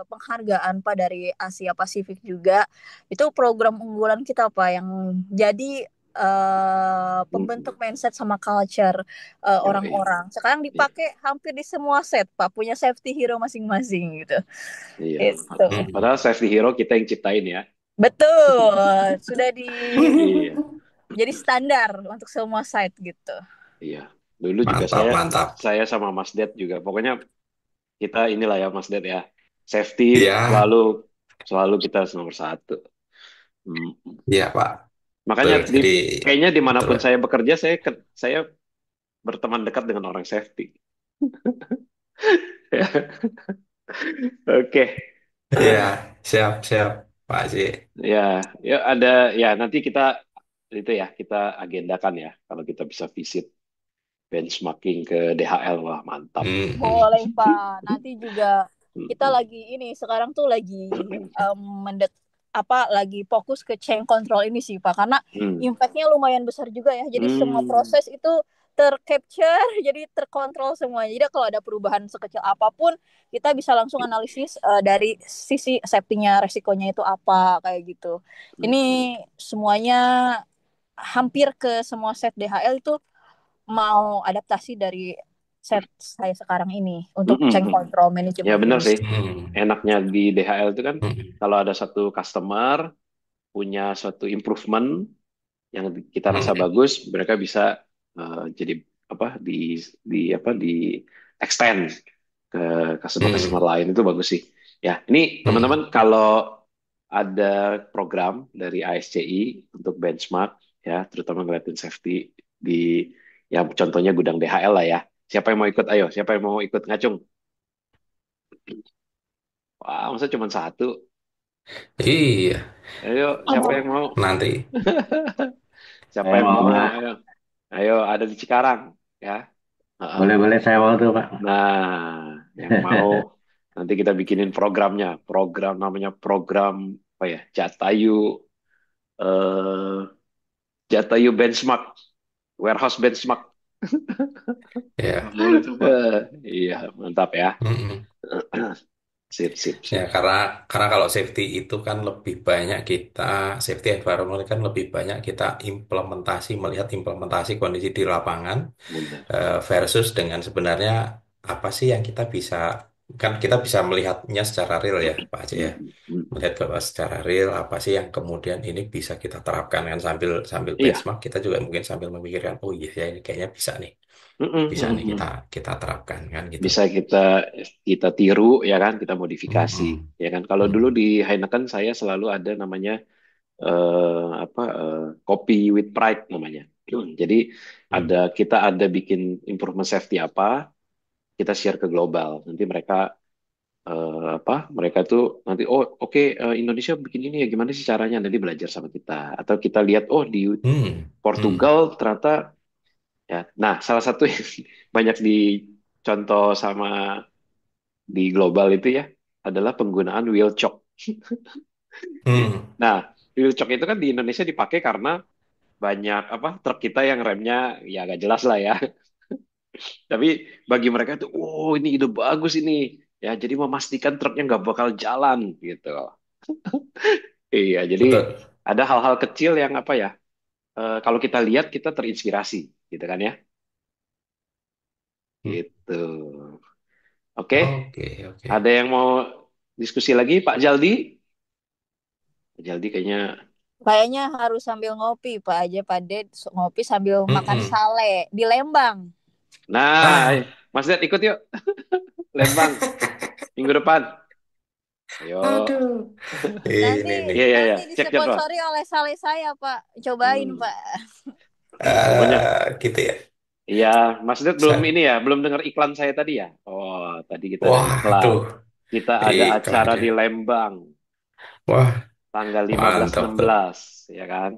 penghargaan, Pak, dari Asia Pasifik juga. Itu program unggulan kita, Pak, yang jadi pembentuk mindset sama culture orang-orang. Sekarang dipakai hampir di semua set, Pak. Punya safety hero masing-masing gitu. Iya. Padahal safety hero kita yang ciptain ya. Betul. Sudah jadi standar untuk semua site gitu. Iya. Dulu juga saya sama Mas Ded juga. Pokoknya kita inilah ya Mas Ded ya. Safety selalu kita nomor 1. Iya Pak. Makanya kayaknya dimanapun saya bekerja, saya berteman dekat dengan orang safety. Oke. Ya, siap Pak Haji. Ya nanti kita agendakan ya kalau kita bisa visit benchmarking ke DHL. Wah, mantap. Boleh Pak. Nanti juga kita sekarang tuh lagi lagi fokus ke change control ini sih, Pak, karena impact-nya lumayan besar juga ya. Jadi semua proses itu tercapture, jadi terkontrol semuanya. Jadi kalau ada perubahan sekecil apapun, kita bisa langsung analisis dari sisi safety-nya, resikonya itu apa, kayak gitu. Ini semuanya hampir ke semua set DHL itu mau adaptasi dari set saya sekarang ini untuk change control management. Ya benar sih. Enaknya di DHL itu kan kalau ada satu customer punya suatu improvement yang kita rasa bagus, mereka bisa jadi di extend ke customer lain. Itu bagus sih. Ya, ini teman-teman kalau ada program dari ASCI untuk benchmark ya, terutama ngeliatin safety di yang contohnya gudang DHL lah ya. Siapa yang mau ikut? Ayo, siapa yang mau ikut ngacung? Wah, masa cuma 1? Iya. Ayo, siapa yang mau? Nanti. Siapa yang mau? Ayo, ada di Cikarang ya. Boleh, saya mau tuh Pak. Nah, yang mau nanti kita bikinin programnya. Program namanya program apa ya? Jatayu Benchmark, Warehouse Benchmark. Iya, mantap ya. Sip. Ya, karena kalau safety itu kan lebih banyak safety environment kan lebih banyak kita melihat implementasi kondisi di lapangan versus dengan sebenarnya apa sih yang kita bisa melihatnya secara real ya Pak Aceh ya. Melihat bahwa secara real apa sih yang kemudian ini bisa kita terapkan kan sambil benchmark, kita juga mungkin sambil memikirkan oh iya ya ini kayaknya bisa nih Mm-mm, bisa nih kita mm-mm. kita terapkan kan gitu. Bisa kita kita tiru ya kan, kita modifikasi Mm-mm. ya kan. Kalau dulu Mm-mm. di Heineken saya selalu ada namanya apa copy with pride namanya. Jadi Mm. kita ada bikin improvement safety apa, kita share ke global. Nanti mereka apa? Mereka tuh nanti oh oke Indonesia bikin ini ya gimana sih caranya? Nanti belajar sama kita. Atau kita lihat oh di Mm. Portugal Mm. ternyata ya. Nah, salah satu yang banyak dicontoh sama di global itu ya adalah penggunaan wheel chock. Mm. Nah, wheel chock itu kan di Indonesia dipakai karena banyak apa truk kita yang remnya ya agak jelas lah ya. Tapi bagi mereka itu, oh ini ide bagus ini. Ya, jadi memastikan truknya nggak bakal jalan gitu. Iya, jadi Betul. ada hal-hal kecil yang apa ya? Kalau kita lihat kita terinspirasi, gitu kan ya? Mm. Gitu. Oke, Oke, oke. ada yang mau diskusi lagi, Pak Jaldi? Pak Jaldi kayaknya. Kayaknya harus sambil ngopi, Pak aja, Pak Ded. Ngopi sambil makan Mm-mm. sale di Lembang. Nah, Ah, Mas Ded ikut yuk, Lembang minggu depan. Ayo. aduh. Nanti Ini nih. Iya, iya, iya. nanti Cek jadwal. disponsori oleh sale saya, Pak. Cobain, Hmm. Pak. Pokoknya, Gitu ya. iya, Mas Ded belum ini Sa- ya, belum dengar iklan saya tadi ya. Oh, tadi kita ada iklan. Waduh, Kita ada acara iklannya. di Lembang. Wah, Tanggal 15 mantap tuh. 16 ya kan.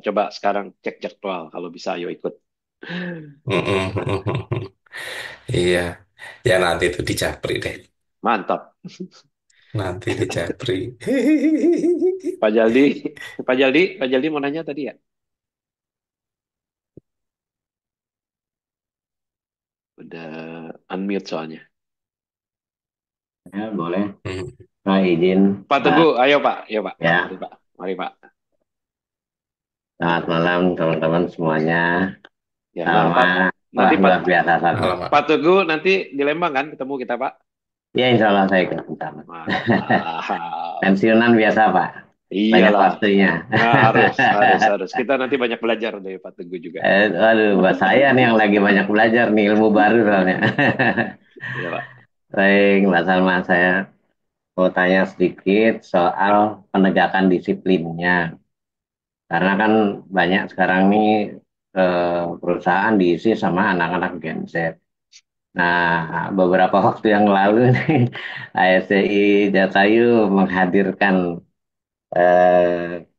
Coba sekarang cek jadwal kalau bisa ayo ikut. Mm-mm. Iya, ya nanti itu di Japri deh. Mantap. Nanti di Japri. Pak Jaldi, Pak Jaldi mau nanya tadi ya? Udah unmute soalnya. Ya, boleh. Hmm. Saya izin, Pak Pak. Teguh, ayo Pak, ayo Pak. Mari Ya, Pak, mari Pak. selamat malam teman-teman semuanya. Ya, nah Pak, Sama nanti Pak luar biasa satu. Alamak. Pak Teguh nanti di Lembang kan ketemu kita Pak. Ya, insya Allah saya ikut ke sana. Mantap. Pensiunan biasa, Pak. Banyak Iyalah. waktunya. Nah, harus. Kita nanti banyak belajar dari Pak Teguh juga. Aduh, buat saya nih yang lagi banyak belajar nih ilmu baru soalnya. Iya Pak. Baik, Mbak Salma, saya mau tanya sedikit soal penegakan disiplinnya. Karena kan banyak sekarang nih perusahaan diisi sama anak-anak Gen Z. Nah, beberapa waktu yang lalu nih, ASCI Jatayu menghadirkan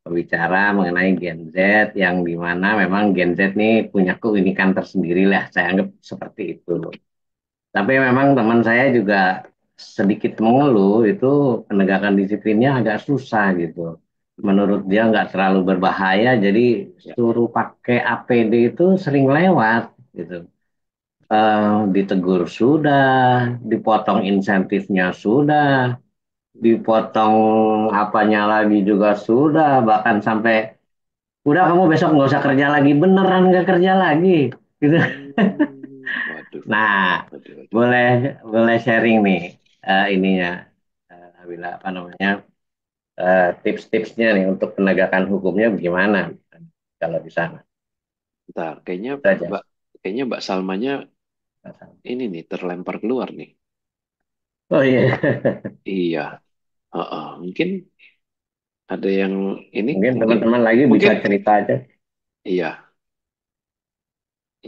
pembicara mengenai Gen Z yang dimana memang Gen Z nih punya keunikan tersendiri lah, saya anggap seperti itu. Tapi memang teman saya juga sedikit mengeluh itu penegakan disiplinnya agak susah gitu. Menurut dia nggak terlalu berbahaya, jadi Ya. suruh pakai APD itu sering lewat gitu. Ditegur sudah, dipotong insentifnya sudah, dipotong apanya lagi juga sudah, bahkan sampai udah kamu besok nggak usah kerja lagi, beneran nggak kerja lagi gitu. Waduh, Nah, waduh, waduh. boleh boleh sharing nih ininya, bila apa namanya tips-tipsnya nih untuk penegakan hukumnya gimana kalau di sana. Bentar, Itu aja. kayaknya Mbak Salmanya ini nih terlempar keluar nih. Oh iya, Iya, mungkin ada yang ini, mungkin mungkin, teman-teman lagi bisa mungkin, cerita aja. iya,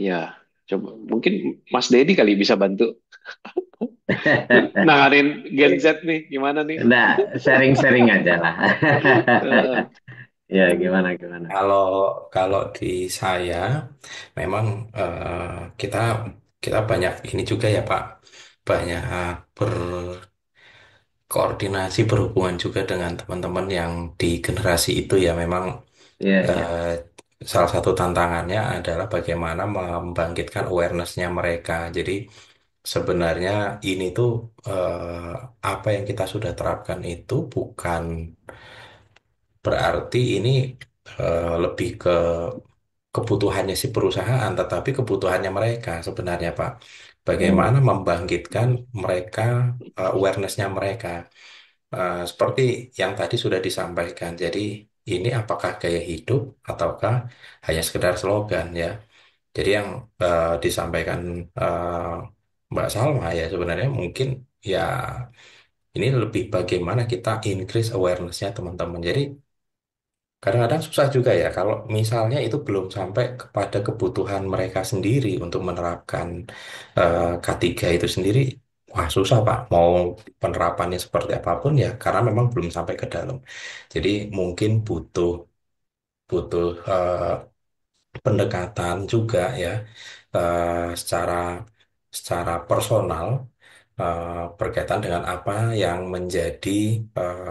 iya. Coba, mungkin Mas Dedi kali bisa bantu nanganin Gen Z nih, gimana nih? Udah sharing-sharing aja lah. Eh, Ya gimana gimana. Kalau kalau di saya memang kita kita banyak ini juga ya Pak, banyak berkoordinasi berhubungan juga dengan teman-teman yang di generasi itu ya memang Iya iya. eh, salah satu tantangannya adalah bagaimana membangkitkan awareness-nya mereka. Jadi sebenarnya ini tuh apa yang kita sudah terapkan itu bukan berarti ini lebih ke kebutuhannya si perusahaan, tetapi kebutuhannya mereka sebenarnya, Pak. Hmm. Bagaimana membangkitkan mereka, awareness-nya mereka. Seperti yang tadi sudah disampaikan. Jadi ini apakah gaya hidup ataukah hanya sekedar slogan ya? Jadi yang disampaikan eh, Mbak Salma ya sebenarnya mungkin ya ini lebih bagaimana kita increase awareness-nya teman-teman. Jadi kadang-kadang susah juga ya kalau misalnya itu belum sampai kepada kebutuhan mereka sendiri untuk menerapkan K3 itu sendiri. Wah, susah Pak. Mau penerapannya seperti apapun ya karena memang belum sampai ke dalam. Jadi mungkin butuh butuh pendekatan juga ya secara secara personal berkaitan dengan apa yang menjadi eh,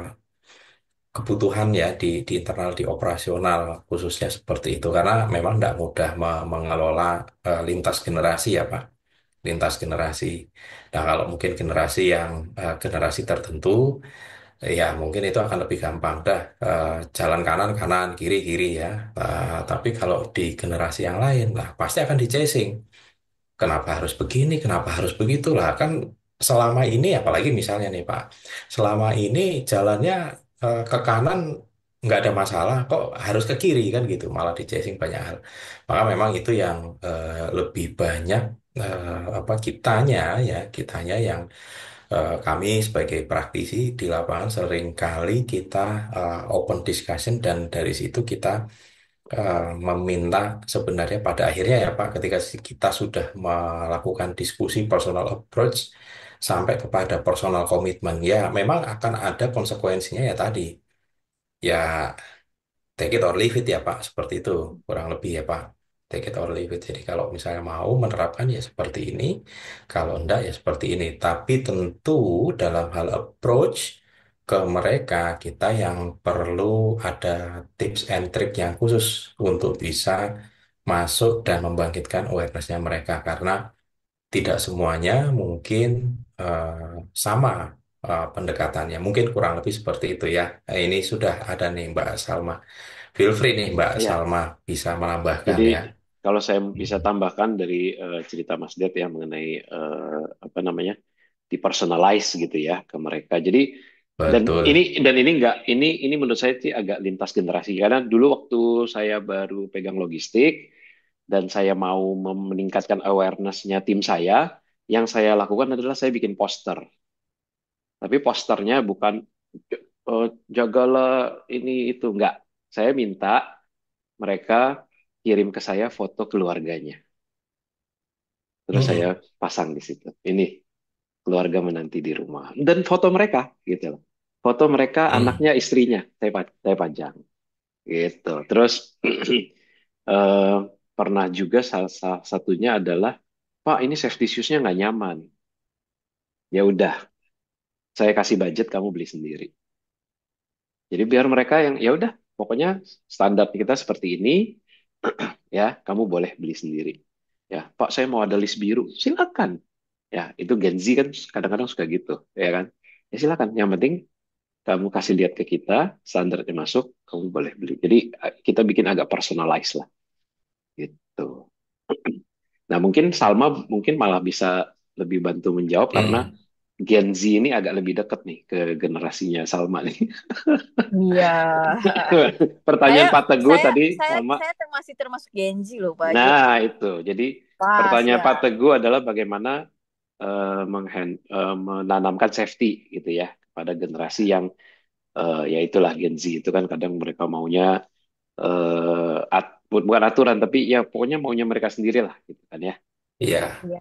kebutuhan ya di internal di operasional khususnya seperti itu karena memang tidak mudah mengelola lintas generasi ya Pak, lintas generasi. Nah kalau mungkin generasi yang generasi tertentu ya mungkin itu akan lebih gampang dah jalan kanan kanan kiri kiri ya. Tapi kalau di generasi yang lain lah pasti akan di chasing. Kenapa harus begini? Kenapa harus begitu lah? Kan selama ini, apalagi misalnya nih Pak, selama ini jalannya ke kanan nggak ada masalah, kok harus ke kiri kan gitu, malah di chasing banyak hal. Maka memang itu yang lebih banyak apa kitanya yang kami sebagai praktisi di lapangan seringkali kita open discussion dan dari situ kita meminta sebenarnya pada akhirnya ya Pak, ketika kita sudah melakukan diskusi personal approach sampai kepada personal komitmen, ya memang akan ada konsekuensinya ya tadi. Ya take it or leave it ya Pak, seperti itu kurang lebih ya Pak. Take it or leave it. Jadi kalau misalnya mau menerapkan ya seperti ini, kalau enggak ya seperti ini. Tapi tentu dalam hal approach ke mereka kita yang perlu ada tips and trick yang khusus untuk bisa masuk dan membangkitkan awareness-nya mereka karena tidak semuanya mungkin sama pendekatannya. Mungkin kurang lebih seperti itu ya. Ini sudah ada nih Mbak Salma. Feel free nih Mbak Ya, Salma bisa menambahkan jadi ya. kalau saya bisa Hmm. tambahkan dari cerita Mas Det ya mengenai apa namanya dipersonalize gitu ya ke mereka. Jadi Betul. dan ini enggak ini menurut saya sih agak lintas generasi karena dulu waktu saya baru pegang logistik dan saya mau meningkatkan awareness-nya tim saya, yang saya lakukan adalah saya bikin poster. Tapi posternya bukan jagalah ini itu enggak. Saya minta mereka kirim ke saya foto keluarganya. Terus saya Mm-mm. pasang di situ. Ini keluarga menanti di rumah. Dan foto mereka gitu loh. Foto mereka, Mm. anaknya, istrinya, saya pajang gitu. Terus eh, pernah juga salah satunya adalah, Pak, ini safety shoes-nya nggak nyaman. Ya udah, saya kasih budget, kamu beli sendiri. Jadi biar mereka yang ya udah, pokoknya standar kita seperti ini, ya kamu boleh beli sendiri. Ya, Pak, saya mau ada list biru, silakan. Ya, itu Gen Z kan kadang-kadang suka gitu, ya kan? Ya silakan. Yang penting kamu kasih lihat ke kita, standarnya masuk, kamu boleh beli. Jadi kita bikin agak personalize lah, gitu. Nah, mungkin Salma mungkin malah bisa lebih bantu menjawab karena Mm. Gen Z ini agak lebih dekat nih ke generasinya Salma nih. Iya. Saya Pertanyaan Pak Teguh saya tadi, saya Salma. saya masih termasuk Gen Z loh Pak Aji. Nah, itu. Jadi Pas pertanyaan ya. Pak Teguh adalah bagaimana menanamkan safety gitu ya pada generasi yang ya itulah Gen Z itu kan kadang mereka maunya bukan aturan tapi ya pokoknya maunya mereka sendiri lah gitu kan ya. Iya. Ya,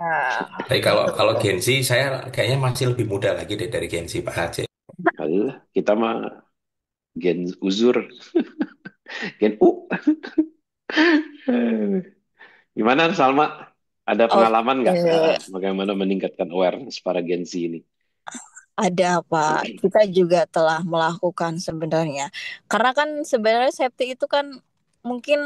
Tapi kalau kalau betul. Gen Z saya kayaknya masih lebih muda lagi deh dari Gen Z Pak Aceh. Alah, kita mah Gen Uzur, Gen U. Gimana Salma? Ada pengalaman nggak Oke. bagaimana meningkatkan awareness para Gen Z ini? Ada Pak, kita juga telah melakukan sebenarnya. Karena kan sebenarnya safety itu kan mungkin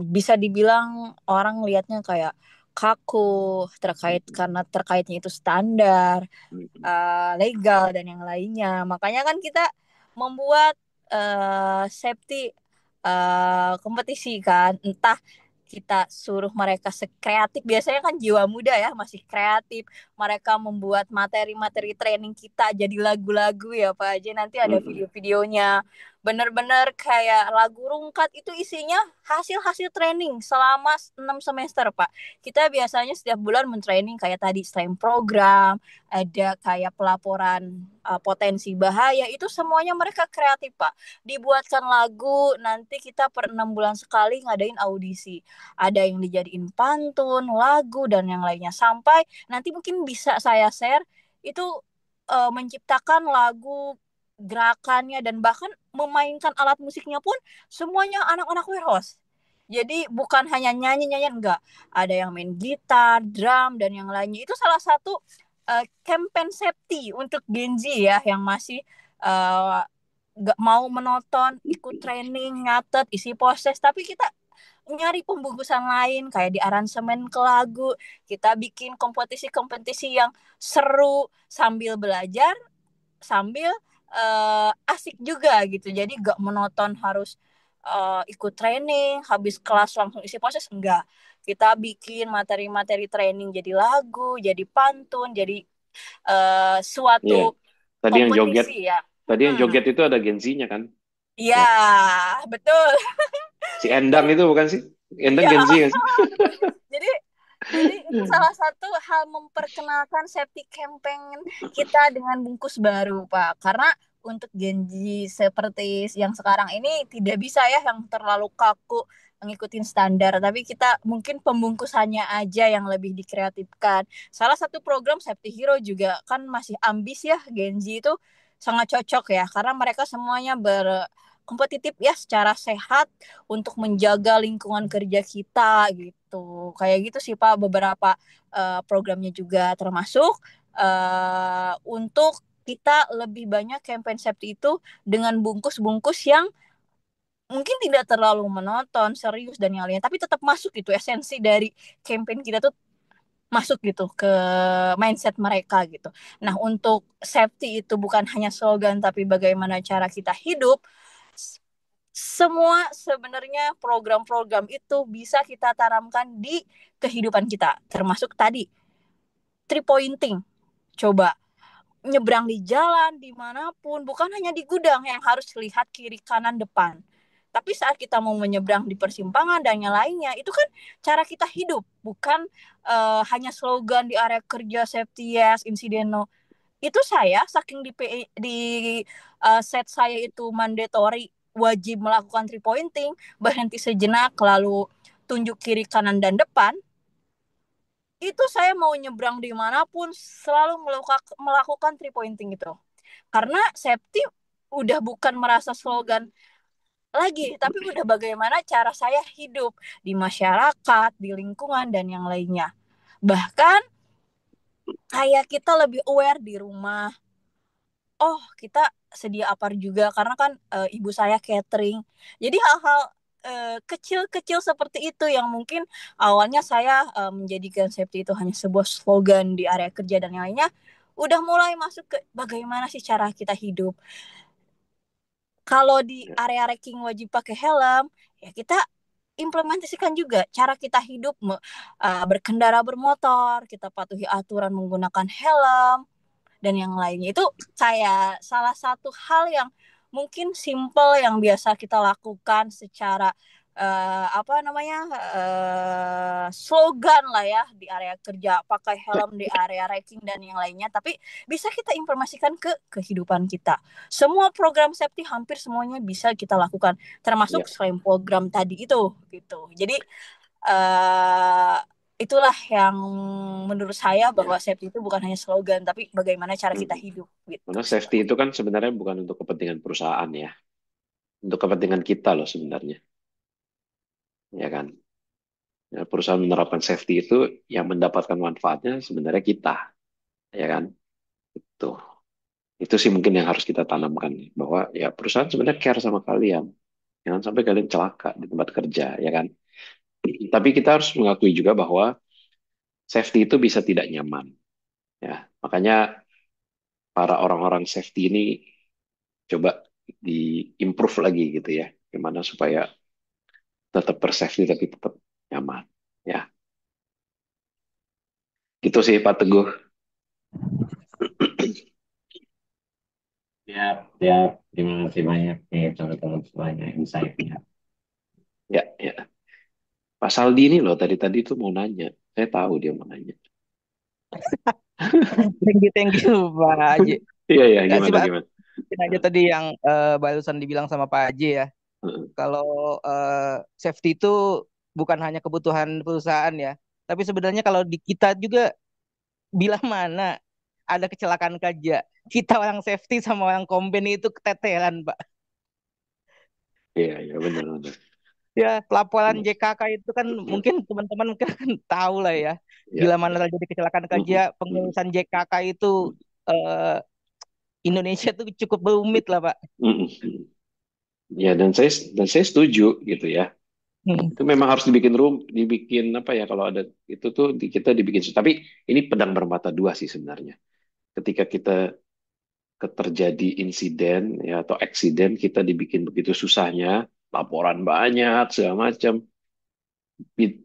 bisa dibilang orang lihatnya kayak kaku terkait karena terkaitnya itu standar, legal dan yang lainnya. Makanya kan kita membuat safety kompetisi kan, entah kita suruh mereka sekreatif biasanya kan jiwa muda ya masih kreatif mereka membuat materi-materi training kita jadi lagu-lagu ya Pak Aja nanti ada video-videonya bener-bener kayak lagu Rungkat itu isinya hasil-hasil training selama 6 semester, Pak. Kita biasanya setiap bulan mentraining kayak tadi STEM program, ada kayak pelaporan potensi bahaya, itu semuanya mereka kreatif, Pak. Dibuatkan lagu, nanti kita per 6 bulan sekali ngadain audisi. Ada yang dijadiin pantun, lagu, dan yang lainnya. Sampai nanti mungkin bisa saya share, itu menciptakan lagu gerakannya dan bahkan memainkan alat musiknya pun semuanya anak-anak warehouse. Jadi bukan hanya nyanyi-nyanyi, enggak. Ada yang main gitar, drum, dan yang lainnya. Itu salah satu campaign safety untuk Gen Z ya, yang masih uh, gak mau menonton, ikut training, nyatet, isi proses. Tapi kita nyari pembungkusan lain, kayak di aransemen ke lagu. Kita bikin kompetisi-kompetisi yang seru sambil belajar, sambil asik juga gitu. Jadi gak monoton harus ikut training, habis kelas langsung isi proses, enggak. Kita bikin materi-materi training jadi lagu, jadi pantun, jadi Iya. suatu Tadi yang joget, kompetisi ya. tadi yang joget itu ada Gen Z-nya kan? Iya, Ya. betul. Si Endang itu bukan sih? Endang Iya. Gen Z kan sih? Jadi jadi itu salah satu hal memperkenalkan safety campaign kita dengan bungkus baru, Pak. Karena untuk Gen Z seperti yang sekarang ini tidak bisa ya yang terlalu kaku ngikutin standar, tapi kita mungkin pembungkusannya aja yang lebih dikreatifkan. Salah satu program Safety Hero juga kan masih ambis ya, Gen Z itu sangat cocok ya karena mereka semuanya berkompetitif ya secara sehat untuk menjaga lingkungan kerja kita gitu. Kayak gitu sih Pak beberapa programnya juga termasuk untuk kita lebih banyak campaign safety itu dengan bungkus-bungkus yang mungkin tidak terlalu menonton, serius dan yang lainnya, tapi tetap masuk gitu esensi dari campaign kita tuh masuk gitu ke mindset mereka gitu. Nah, untuk safety itu bukan hanya slogan tapi bagaimana cara kita hidup. Semua sebenarnya program-program itu bisa kita tanamkan di kehidupan kita, termasuk tadi three pointing. Coba nyebrang di jalan dimanapun, bukan hanya di gudang yang harus lihat kiri kanan depan, tapi saat kita mau menyeberang di persimpangan dan yang lainnya, itu kan cara kita hidup, bukan hanya slogan di area kerja safety yes, insiden no. Itu saya saking di set saya itu mandatory wajib melakukan three pointing, berhenti sejenak lalu tunjuk kiri kanan dan depan, itu saya mau nyebrang dimanapun selalu melakukan three pointing itu. Karena safety udah bukan merasa slogan lagi, tapi udah bagaimana cara saya hidup di masyarakat, di lingkungan, dan yang lainnya. Bahkan kayak kita lebih aware di rumah. Oh, kita sedia apar juga karena kan ibu saya catering. Jadi hal-hal kecil-kecil seperti itu yang mungkin awalnya saya menjadikan safety itu hanya sebuah slogan di area kerja dan yang lainnya, udah mulai masuk ke bagaimana sih cara kita hidup. Kalau di area ranking wajib pakai helm, ya kita implementasikan juga cara kita hidup berkendara bermotor, kita patuhi aturan menggunakan helm dan yang lainnya. Itu saya salah satu hal yang mungkin simple yang biasa kita lakukan secara apa namanya slogan lah ya di area kerja, pakai helm di area ranking dan yang lainnya, tapi bisa kita informasikan ke kehidupan kita. Semua program safety hampir semuanya bisa kita lakukan, termasuk Ya. selain program tadi itu gitu. Jadi uh, itulah yang menurut saya bahwa Ya. safety itu bukan hanya slogan, tapi bagaimana cara kita hidup gitu. Karena safety itu kan sebenarnya bukan untuk kepentingan perusahaan ya, untuk kepentingan kita loh sebenarnya, ya kan? Ya, perusahaan menerapkan safety itu yang mendapatkan manfaatnya sebenarnya kita, ya kan? Tuh, itu sih mungkin yang harus kita tanamkan bahwa ya perusahaan sebenarnya care sama kalian, jangan sampai kalian celaka di tempat kerja, ya kan? Tapi kita harus mengakui juga bahwa safety itu bisa tidak nyaman, ya. Makanya para orang-orang safety ini coba di-improve lagi gitu ya, gimana supaya tetap bersafety tapi tetap nyaman, ya. Gitu sih Pak Teguh. Siap, siap. Terima kasih banyak nih teman-teman semuanya insight-nya. Ya, ya. Pak Saldi ini loh tadi tuh mau nanya. Saya tahu dia mau nanya. Thank you Pak Haji. Iya, ya, Ya sih gimana, Pak, gimana? mungkin aja tadi yang barusan dibilang sama Pak Haji ya. Heeh. Kalau safety itu bukan hanya kebutuhan perusahaan ya, tapi sebenarnya kalau di kita juga bila mana ada kecelakaan kerja, kita orang safety sama orang komplain itu keteteran Pak. Iya, iya, benar, benar. Ya, pelaporan Hmm. JKK itu kan mungkin teman-teman mungkin akan tahu lah ya. Ya, Bila mana ya. terjadi kecelakaan kerja, Mm-mm, mm-mm, pengurusan JKK itu mm-mm, eh, Indonesia tuh cukup rumit lah Pak. mm-mm. Ya, dan saya setuju gitu ya. Hmm. Itu memang harus dibikin apa ya kalau ada itu tuh kita dibikin. Tapi ini pedang bermata dua sih sebenarnya. Ketika kita terjadi insiden ya atau eksiden kita dibikin begitu susahnya, laporan banyak segala macam.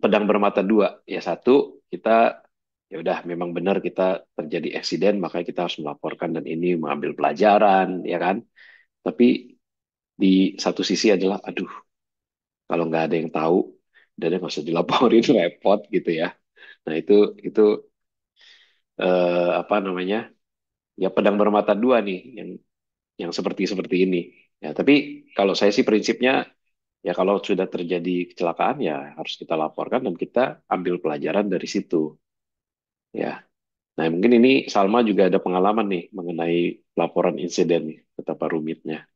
Pedang bermata dua. Ya satu, kita ya udah memang benar kita terjadi eksiden makanya kita harus melaporkan dan ini mengambil pelajaran ya kan. Tapi di satu sisi adalah aduh kalau nggak ada yang tahu dan nggak usah dilaporin repot gitu ya. Nah itu apa namanya ya pedang bermata dua nih yang seperti seperti ini. Ya tapi kalau saya sih prinsipnya ya kalau sudah terjadi kecelakaan ya harus kita laporkan dan kita ambil pelajaran dari situ ya. Nah mungkin ini Salma juga ada pengalaman nih mengenai laporan insiden nih betapa rumitnya.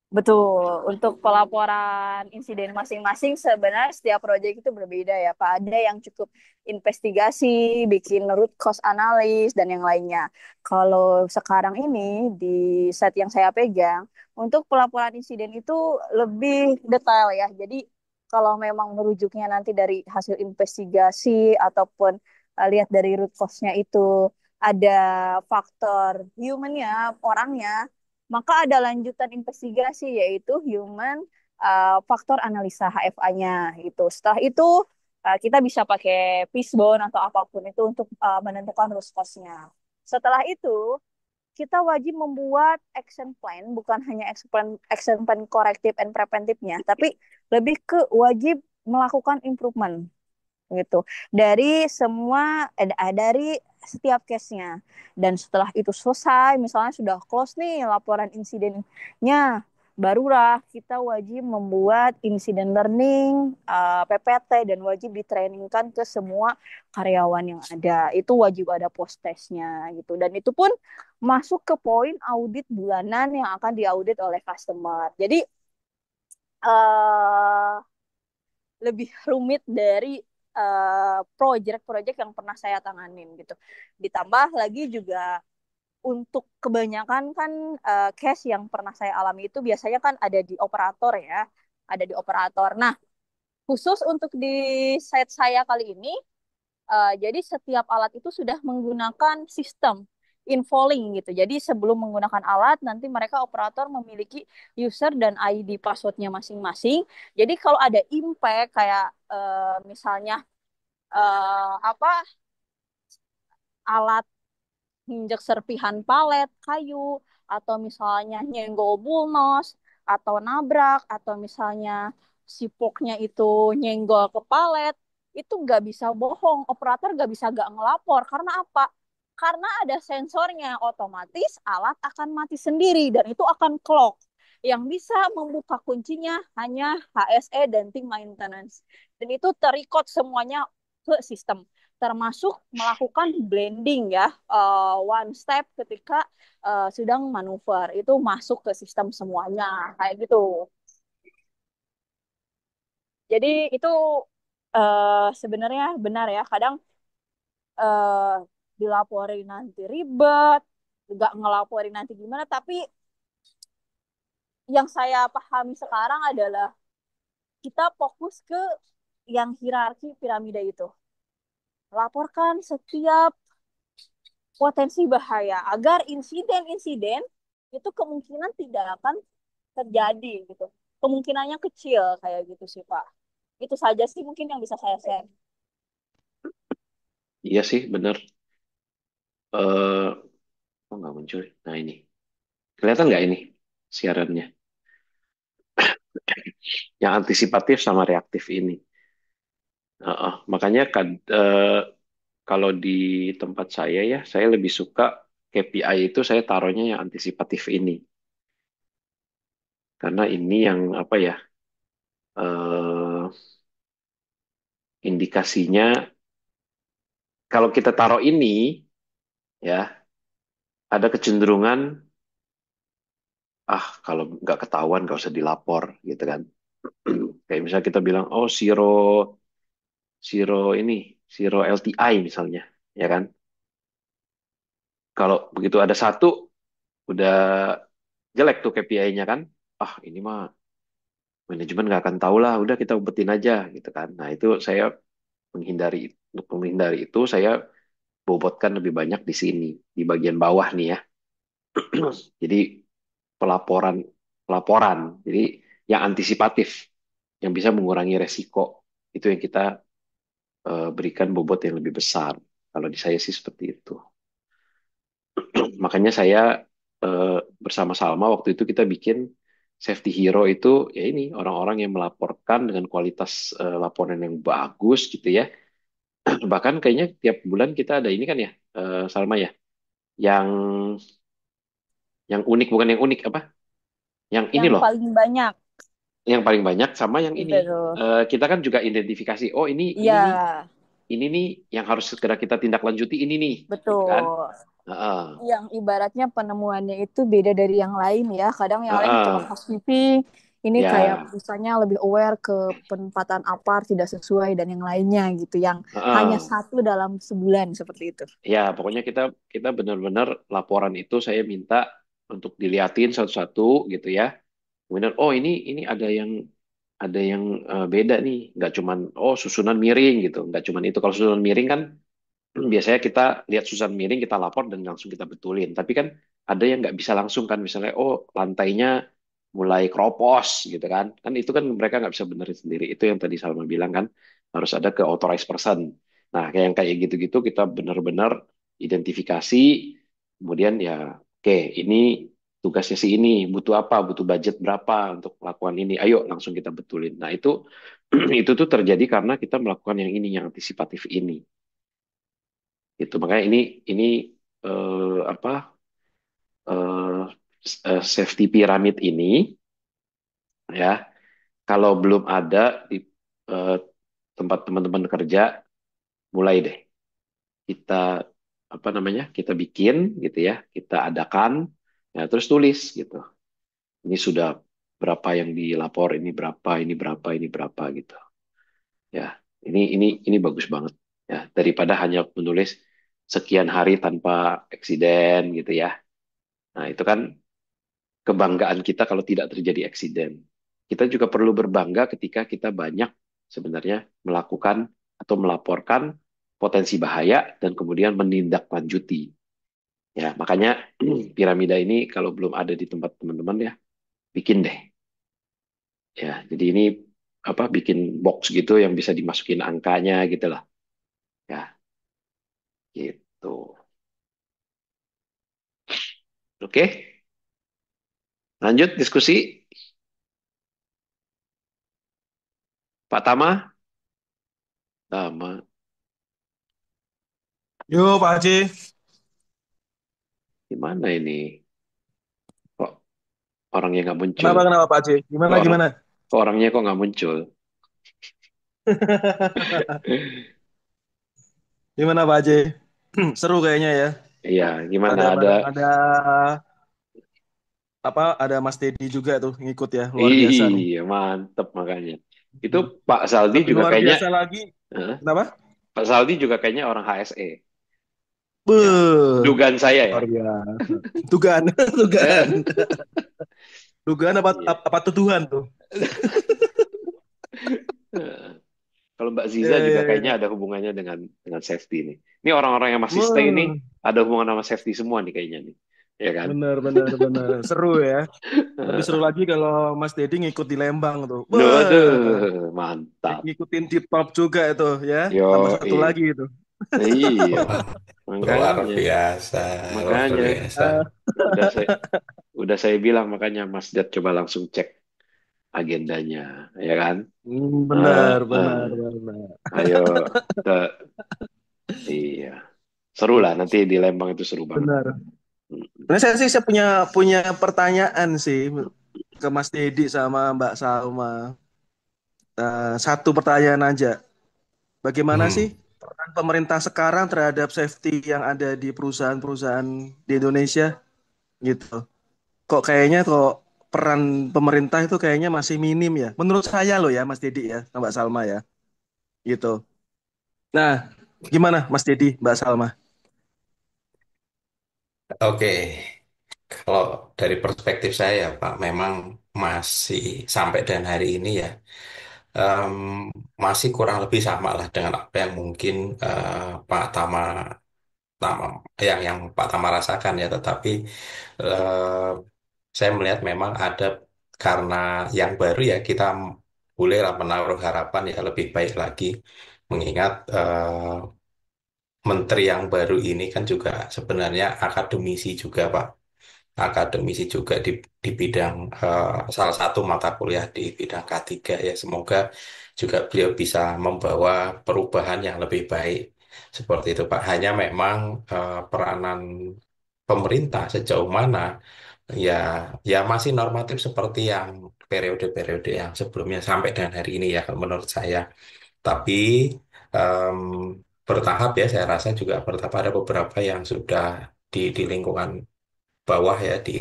Betul, untuk pelaporan insiden masing-masing sebenarnya setiap proyek itu berbeda ya Pak. Ada yang cukup investigasi, bikin root cause analysis, dan yang lainnya. Kalau sekarang ini di set yang saya pegang, untuk pelaporan insiden itu lebih detail ya. Jadi kalau memang merujuknya nanti dari hasil investigasi ataupun lihat dari root cause-nya itu ada faktor human-nya, orangnya, maka ada lanjutan investigasi yaitu human faktor analisa HFA-nya gitu. Setelah itu kita bisa pakai fishbone atau apapun itu untuk menentukan root cause-nya. Setelah itu kita wajib membuat action plan, bukan hanya action plan korektif and preventifnya, tapi lebih ke wajib melakukan improvement gitu dari semua dari setiap case-nya. Dan setelah itu selesai, misalnya sudah close nih laporan insidennya, barulah kita wajib membuat insiden learning PPT dan wajib ditrainingkan ke semua karyawan yang ada. Itu wajib ada post testnya gitu. Dan itu pun masuk ke poin audit bulanan yang akan diaudit oleh customer. Jadi uh, lebih rumit dari project-project yang pernah saya tanganin gitu. Ditambah lagi juga untuk kebanyakan kan case yang pernah saya alami itu biasanya kan ada di operator ya, ada di operator. Nah, khusus untuk di site saya kali ini, jadi setiap alat itu sudah menggunakan sistem infoling gitu. Jadi sebelum menggunakan alat, nanti mereka operator memiliki user dan ID passwordnya masing-masing. Jadi kalau ada impact kayak misalnya apa alat nginjek serpihan palet kayu atau misalnya nyenggol bulnos atau nabrak atau misalnya si poknya itu nyenggol ke palet itu nggak bisa bohong, operator nggak bisa nggak ngelapor karena apa? Karena ada sensornya, otomatis alat akan mati sendiri dan itu akan clock. Yang bisa membuka kuncinya hanya HSE dan tim maintenance, dan itu terrecord semuanya ke sistem, termasuk melakukan blending ya, one step ketika sedang manuver itu masuk ke sistem semuanya kayak gitu. Jadi itu sebenarnya benar ya, kadang eh, dilaporin nanti ribet, nggak ngelaporin nanti gimana, tapi yang saya pahami sekarang adalah kita fokus ke yang hierarki piramida itu. Laporkan setiap potensi bahaya agar insiden-insiden itu kemungkinan tidak akan terjadi gitu. Kemungkinannya kecil kayak gitu sih Pak. Itu saja sih mungkin yang bisa saya share. Iya sih benar. Eh, oh nggak muncul. Nah ini. Kelihatan nggak ini siarannya? Yang antisipatif sama reaktif ini. Makanya kalau di tempat saya ya, saya lebih suka KPI itu saya taruhnya yang antisipatif ini. Karena ini yang apa ya, eh, indikasinya kalau kita taruh ini ya, ada kecenderungan kalau nggak ketahuan nggak usah dilapor gitu kan. Kayak misalnya kita bilang oh zero LTI misalnya, ya kan? Kalau begitu ada satu udah jelek tuh KPI-nya kan. Ini mah manajemen nggak akan tahu lah, udah kita umpetin aja gitu kan. Nah itu saya untuk menghindari itu saya bobotkan lebih banyak di sini, di bagian bawah nih ya. Jadi pelaporan pelaporan, jadi yang antisipatif, yang bisa mengurangi resiko itu yang kita berikan bobot yang lebih besar. Kalau di saya sih seperti itu. Makanya saya bersama Salma waktu itu kita bikin safety hero itu ya ini orang-orang yang melaporkan dengan kualitas laporan yang bagus gitu ya. Bahkan kayaknya tiap bulan kita ada ini kan ya, Salma ya, yang unik bukan yang unik apa? Yang ini Yang loh, paling banyak. yang paling banyak sama yang Itu ini. tuh. Kita kan juga identifikasi, oh Iya, ini nih yang harus segera kita tindak lanjuti ini nih, gitu kan? betul. Heeh, Yang ibaratnya penemuannya itu beda dari yang lain ya. Kadang yang lain cuma heeh, housekeeping, ini kayak ya, misalnya lebih aware ke penempatan apar tidak sesuai dan yang lainnya gitu. Yang hanya heeh. satu dalam sebulan seperti itu. Ya, pokoknya kita kita benar-benar laporan itu saya minta untuk diliatin satu-satu gitu ya. Kemudian, oh ini ada yang beda nih, nggak cuman oh susunan miring gitu, nggak cuman itu. Kalau susunan miring kan biasanya kita lihat susunan miring kita lapor dan langsung kita betulin. Tapi kan ada yang nggak bisa langsung kan, misalnya oh lantainya mulai keropos gitu kan, kan itu kan mereka nggak bisa benerin sendiri. Itu yang tadi Salma bilang kan harus ada ke authorized person. Nah kayak yang kayak gitu-gitu kita benar-benar identifikasi, kemudian ya oke ini tugasnya si ini butuh apa, butuh budget berapa untuk melakukan ini, ayo langsung kita betulin. Nah itu itu tuh terjadi karena kita melakukan yang ini yang antisipatif ini. Itu makanya ini apa eh, safety pyramid ini ya kalau belum ada di eh, tempat teman-teman kerja, mulai deh kita apa namanya kita bikin gitu ya, kita adakan ya terus tulis gitu, ini sudah berapa yang dilapor, ini berapa gitu ya. Ini bagus banget ya daripada hanya menulis sekian hari tanpa eksiden gitu ya. Nah, itu kan kebanggaan kita kalau tidak terjadi eksiden. Kita juga perlu berbangga ketika kita banyak sebenarnya melakukan atau melaporkan potensi bahaya dan kemudian menindaklanjuti. Ya, makanya piramida ini kalau belum ada di tempat teman-teman ya, bikin deh. Ya, jadi ini apa bikin box gitu yang bisa dimasukin angkanya gitu lah. Ya, gitu. Oke, lanjut diskusi. Pak Tama, Tama, Yo, Pak Haji. gimana ini? Kok orangnya nggak muncul? Kenapa, kenapa Pak Haji? Kok Gimana, orang, gimana? kok orangnya kok nggak muncul? Gimana Pak Haji? Seru kayaknya ya. Iya, gimana Ada, ada? ada ada Mas Dedi juga tuh ngikut ya, luar biasa nih. Iya, mantep makanya. Itu Pak Saldi Lebih juga luar kayaknya, biasa lagi. Hah? Kenapa? Pak Saldi juga kayaknya orang HSE. Ya, Beuh, dugaan saya ya. luar biasa. Dugaan, dugaan. Dugaan apa, Iya. apa tuduhan tuh? Kalau Mbak Ya, Ziza juga ya, kayaknya ya. ada hubungannya dengan safety nih. Ini orang-orang yang masih stay Wah, nih ada hubungan sama safety semua nih kayaknya nih. Ya kan? bener, bener, bener. Seru ya. Lebih seru lagi kalau Mas Dedi ngikut di Lembang tuh. Wah, Aduh, mantap. ngikutin di top juga itu ya. Tambah Yo, satu lagi itu. iya. Wah, luar Makanya, biasa, luar makanya biasa. Eh, udah saya Udah saya bilang makanya Mas Ded coba langsung cek agendanya, ya kan? Eh, Benar, eh, benar, benar. ayo, ke, iya, seru lah nanti di Lembang itu seru banget. Benar. Mm. Nah, saya punya pertanyaan sih ke Mas Dedi sama Mbak Salma. Satu pertanyaan aja. Bagaimana sih Hmm. peran pemerintah sekarang terhadap safety yang ada di perusahaan-perusahaan di Indonesia gitu? Kok peran pemerintah itu kayaknya masih minim ya? Menurut saya loh ya, Mas Dedi ya, Mbak Salma ya, gitu. Nah, gimana Mas Dedi, Mbak Salma? Oke, kalau dari perspektif saya, Pak, memang masih sampai dan hari ini ya, em, masih kurang lebih sama lah dengan apa yang mungkin Pak Tama yang Pak Tama rasakan ya. Tetapi eh, saya melihat memang ada karena yang baru ya kita bolehlah menaruh harapan ya lebih baik lagi, mengingat menteri yang baru ini kan juga sebenarnya akademisi juga, Pak. Akademisi juga di bidang salah satu mata kuliah di bidang K3 ya. Semoga juga beliau bisa membawa perubahan yang lebih baik seperti itu, Pak. Hanya memang peranan pemerintah sejauh mana ya ya masih normatif seperti yang periode-periode yang sebelumnya sampai dan hari ini ya kalau menurut saya. Tapi em, bertahap ya saya rasa juga bertahap ada beberapa yang sudah di lingkungan bawah ya di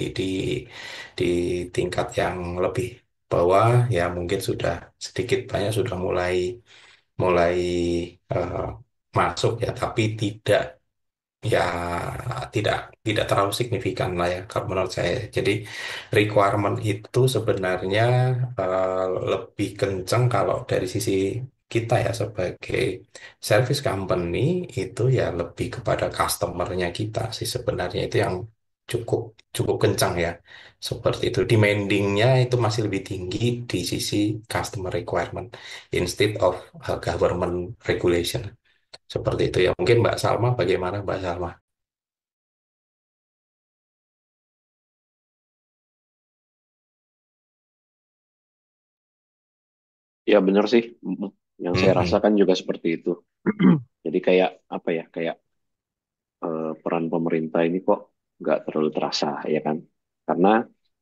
tingkat yang lebih bawah ya mungkin sudah sedikit banyak sudah mulai mulai eh, masuk ya tapi ya tidak tidak terlalu signifikan lah ya kalau menurut saya. Jadi requirement itu sebenarnya eh, lebih kencang kalau dari sisi kita ya sebagai service company itu ya lebih kepada customernya kita sih sebenarnya itu yang cukup cukup kencang ya seperti itu. Demandingnya itu masih lebih tinggi di sisi customer requirement instead of government regulation. Seperti itu ya. Mungkin Mbak Salma, bagaimana Mbak Salma? Ya benar sih. Yang saya Mm-mm. rasakan juga seperti itu. Jadi kayak apa ya? Kayak peran pemerintah ini kok nggak terlalu terasa, ya kan? Karena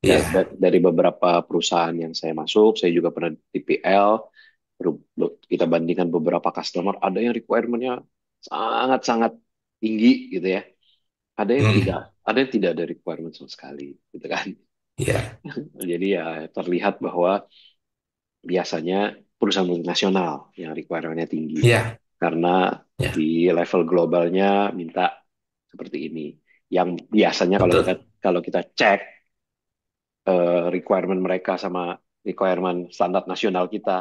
ya Iya. dari beberapa perusahaan yang saya masuk, saya juga pernah di TPL. Kita bandingkan beberapa customer, ada yang requirement-nya sangat-sangat tinggi gitu ya. Ada yang tidak, Mm. ada yang tidak ada requirement sama sekali, gitu kan? Iya. Jadi ya terlihat bahwa biasanya perusahaan multinasional yang requirement-nya tinggi Iya. karena di Iya. level globalnya minta seperti ini. Yang biasanya Betul. kalau kita cek requirement mereka sama requirement standar nasional kita,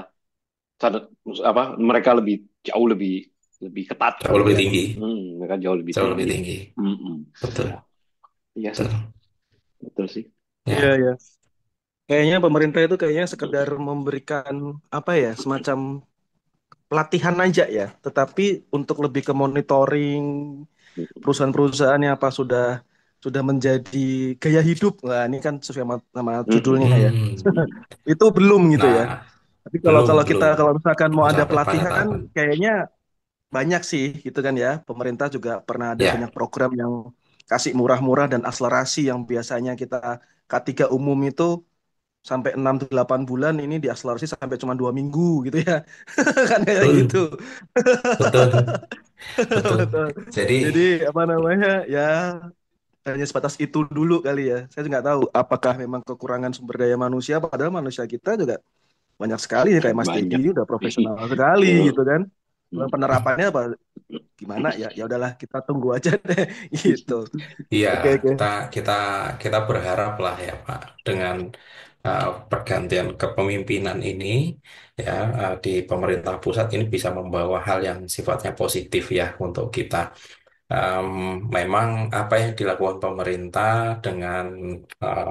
standar, apa mereka jauh lebih lebih ketat Jauh gitu lebih ya. tinggi. Mereka jauh lebih Jauh tinggi. lebih tinggi. Mm-mm. Betul. Ya, iya sih, Betul. betul sih. Iya, Ya. ya. Kayaknya pemerintah itu kayaknya sekedar memberikan apa ya, semacam pelatihan aja ya. Tetapi untuk lebih ke monitoring perusahaan-perusahaan yang apa sudah menjadi gaya hidup. Nah, ini kan sesuai sama judulnya ya. Mm-mm. Itu belum gitu ya. Nah, Tapi kalau belum, kalau kita belum. kalau misalkan mau Belum ada sampai pada pelatihan, tahapan. kayaknya banyak sih gitu kan ya. Pemerintah juga pernah ada banyak Ya. program yang kasih murah-murah dan akselerasi yang biasanya kita K3 umum itu sampai 6 8 bulan ini diakselerasi sampai cuma 2 minggu gitu ya. Kan kayak gitu. Betul. Betul. Betul. Betul. Jadi, Jadi apa namanya ya hanya sebatas itu dulu kali ya. Saya nggak tahu apakah memang kekurangan sumber daya manusia, padahal manusia kita juga banyak sekali ya kayak Mas Dedi Banyak. udah profesional sekali gitu kan. Mm. Penerapannya apa gimana ya? Ya udahlah kita tunggu aja deh gitu. iya, Oke oke. kita kita kita berharap lah ya Pak dengan pergantian kepemimpinan ini ya di pemerintah pusat ini bisa membawa hal yang sifatnya positif ya untuk kita. Em, Memang apa yang dilakukan pemerintah dengan eh,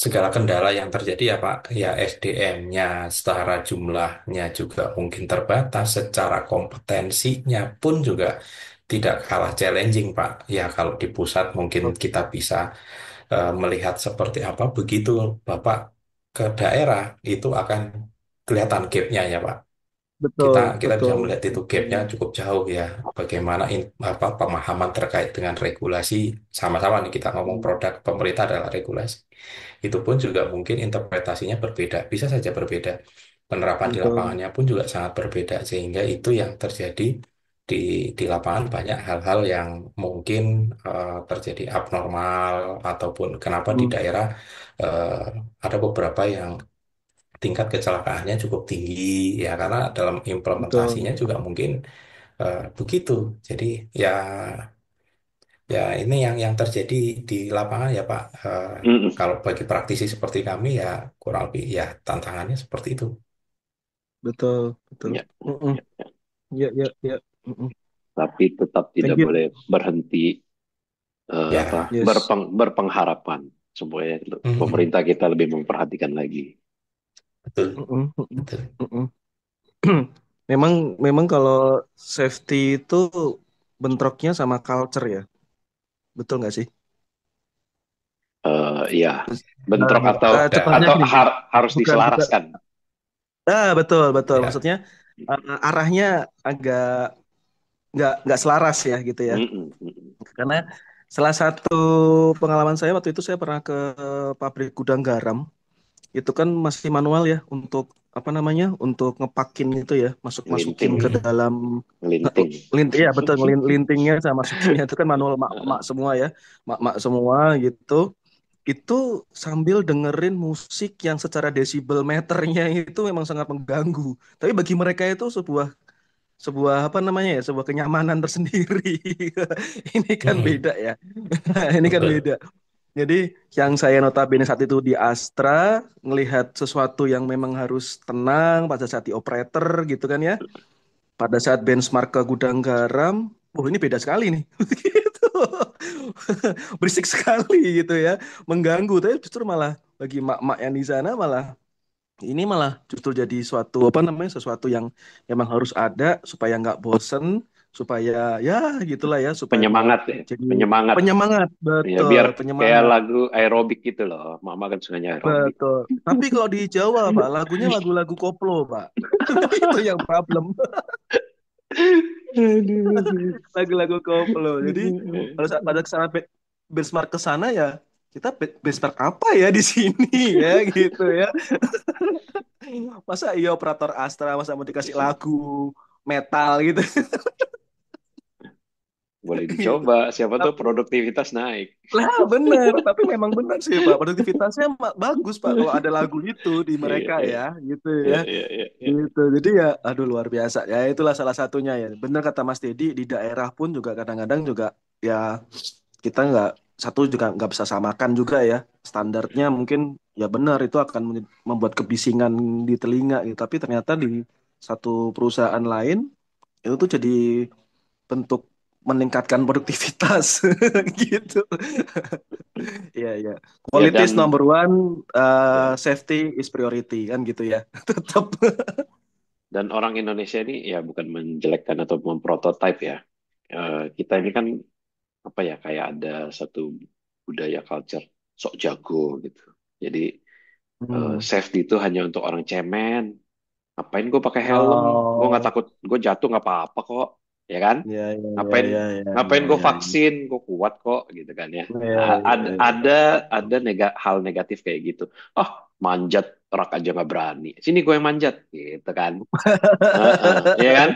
segala kendala yang terjadi ya Pak, ya SDM-nya secara jumlahnya juga mungkin terbatas, secara kompetensinya pun juga tidak kalah challenging Pak. Ya kalau di pusat mungkin kita bisa melihat seperti apa, begitu Bapak ke daerah itu akan kelihatan gapnya ya Pak. Kita Betul, kita bisa betul. melihat itu gapnya cukup jauh ya. Bagaimana apa pemahaman terkait dengan regulasi, sama-sama nih kita ngomong produk pemerintah adalah regulasi. Itu pun juga mungkin interpretasinya berbeda, bisa saja berbeda. Penerapan di Betul. lapangannya pun juga sangat berbeda, sehingga itu yang terjadi di di lapangan banyak hal-hal yang mungkin terjadi abnormal ataupun kenapa di Hmm, daerah ada beberapa yang tingkat kecelakaannya cukup tinggi ya karena dalam betul. implementasinya juga mungkin begitu. Jadi ya ya ini yang terjadi di lapangan ya Pak. Mm-mm. Kalau bagi praktisi seperti kami ya kurang lebih ya tantangannya seperti itu. Betul, betul. Ya, Mm-mm. ya, ya. Ya, ya, ya. Mm-mm. Tapi tetap tidak Thank you. boleh berhenti apa Ya, Yes. berpengharapan supaya mm-mm, pemerintah kita lebih memperhatikan lagi. betul, Mm-mm, mm-mm, betul. mm-mm. Memang, memang kalau safety itu bentroknya sama culture ya, betul nggak sih? Ya, bentrok atau Contohnya gini, harus bukan, bukan. diselaraskan. Betul, betul. Ya, Maksudnya arahnya agak nggak selaras ya gitu ya. Mm-mm, mm-mm. Karena salah satu pengalaman saya waktu itu saya pernah ke pabrik gudang garam. Itu kan masih manual ya untuk apa namanya untuk ngepakin itu ya, masukin ke Linting, mm-mm, dalam linting. ya betul lintingnya sama masukinnya itu kan manual mak semua ya, mak semua gitu. Itu sambil dengerin musik yang secara desibel meternya itu memang sangat mengganggu. Tapi bagi mereka itu sebuah sebuah apa namanya ya, sebuah kenyamanan tersendiri. Ini kan mm-mm, beda ya. Ini kan betul. beda. Jadi yang saya notabene saat itu di Astra ngelihat sesuatu yang memang harus tenang pada saat di operator gitu kan ya. Pada saat benchmark ke gudang garam, ini beda sekali nih. Gitu. Berisik sekali gitu ya, mengganggu. Tapi justru malah bagi mak-mak yang di sana malah ini malah justru jadi suatu apa namanya sesuatu yang memang harus ada supaya nggak bosen, supaya ya gitulah ya, supaya Penyemangat ya, jadi penyemangat. penyemangat, Ya, biar betul, kayak penyemangat. lagu aerobik gitu loh. Mama kan sukanya aerobik. Betul. Tapi kalau di Jawa, Pak, lagunya lagu-lagu koplo, Pak. Itu yang problem. Aduh. Lagu-lagu koplo. Jadi pada kesana benchmark ke sana ya, kita benchmark apa ya di sini ya gitu ya. Masa iya operator Astra masa mau dikasih lagu metal gitu. Boleh Gitu. dicoba, siapa tahu Tapi produktivitas naik. lah bener, tapi memang benar sih Pak. Produktivitasnya bagus Pak kalau ada lagu itu di Iya, mereka iya, ya, gitu iya, ya. iya, iya, iya. Gitu. Jadi ya, aduh luar biasa. Ya itulah salah satunya ya. Benar kata Mas Dedi, di daerah pun juga kadang-kadang juga ya kita nggak satu juga nggak bisa samakan juga ya. Standarnya mungkin ya benar itu akan membuat kebisingan di telinga gitu. Tapi ternyata di satu perusahaan lain itu tuh jadi bentuk meningkatkan produktivitas gitu. Iya, iya. Ya Quality is dan number one, ya, safety is priority kan gitu ya. Tetap. dan orang Indonesia ini ya bukan menjelekkan atau memprototipe ya. Kita ini kan apa ya kayak ada satu budaya culture sok jago gitu. Jadi Hmm. safety itu hanya untuk orang cemen. Ngapain gue pakai helm? Gue nggak Oh, takut, gue jatuh nggak apa-apa kok, ya kan? ya, ya, ya, Ngapain ya, ya, ngapain ya, gue ya, vaksin? Gue kuat kok, gitu kan ya. ya, Nah, ya, ya. ada hal negatif kayak gitu. Oh, manjat rak aja nggak berani. Sini gue yang manjat, gitu kan? Heeh, ya kan?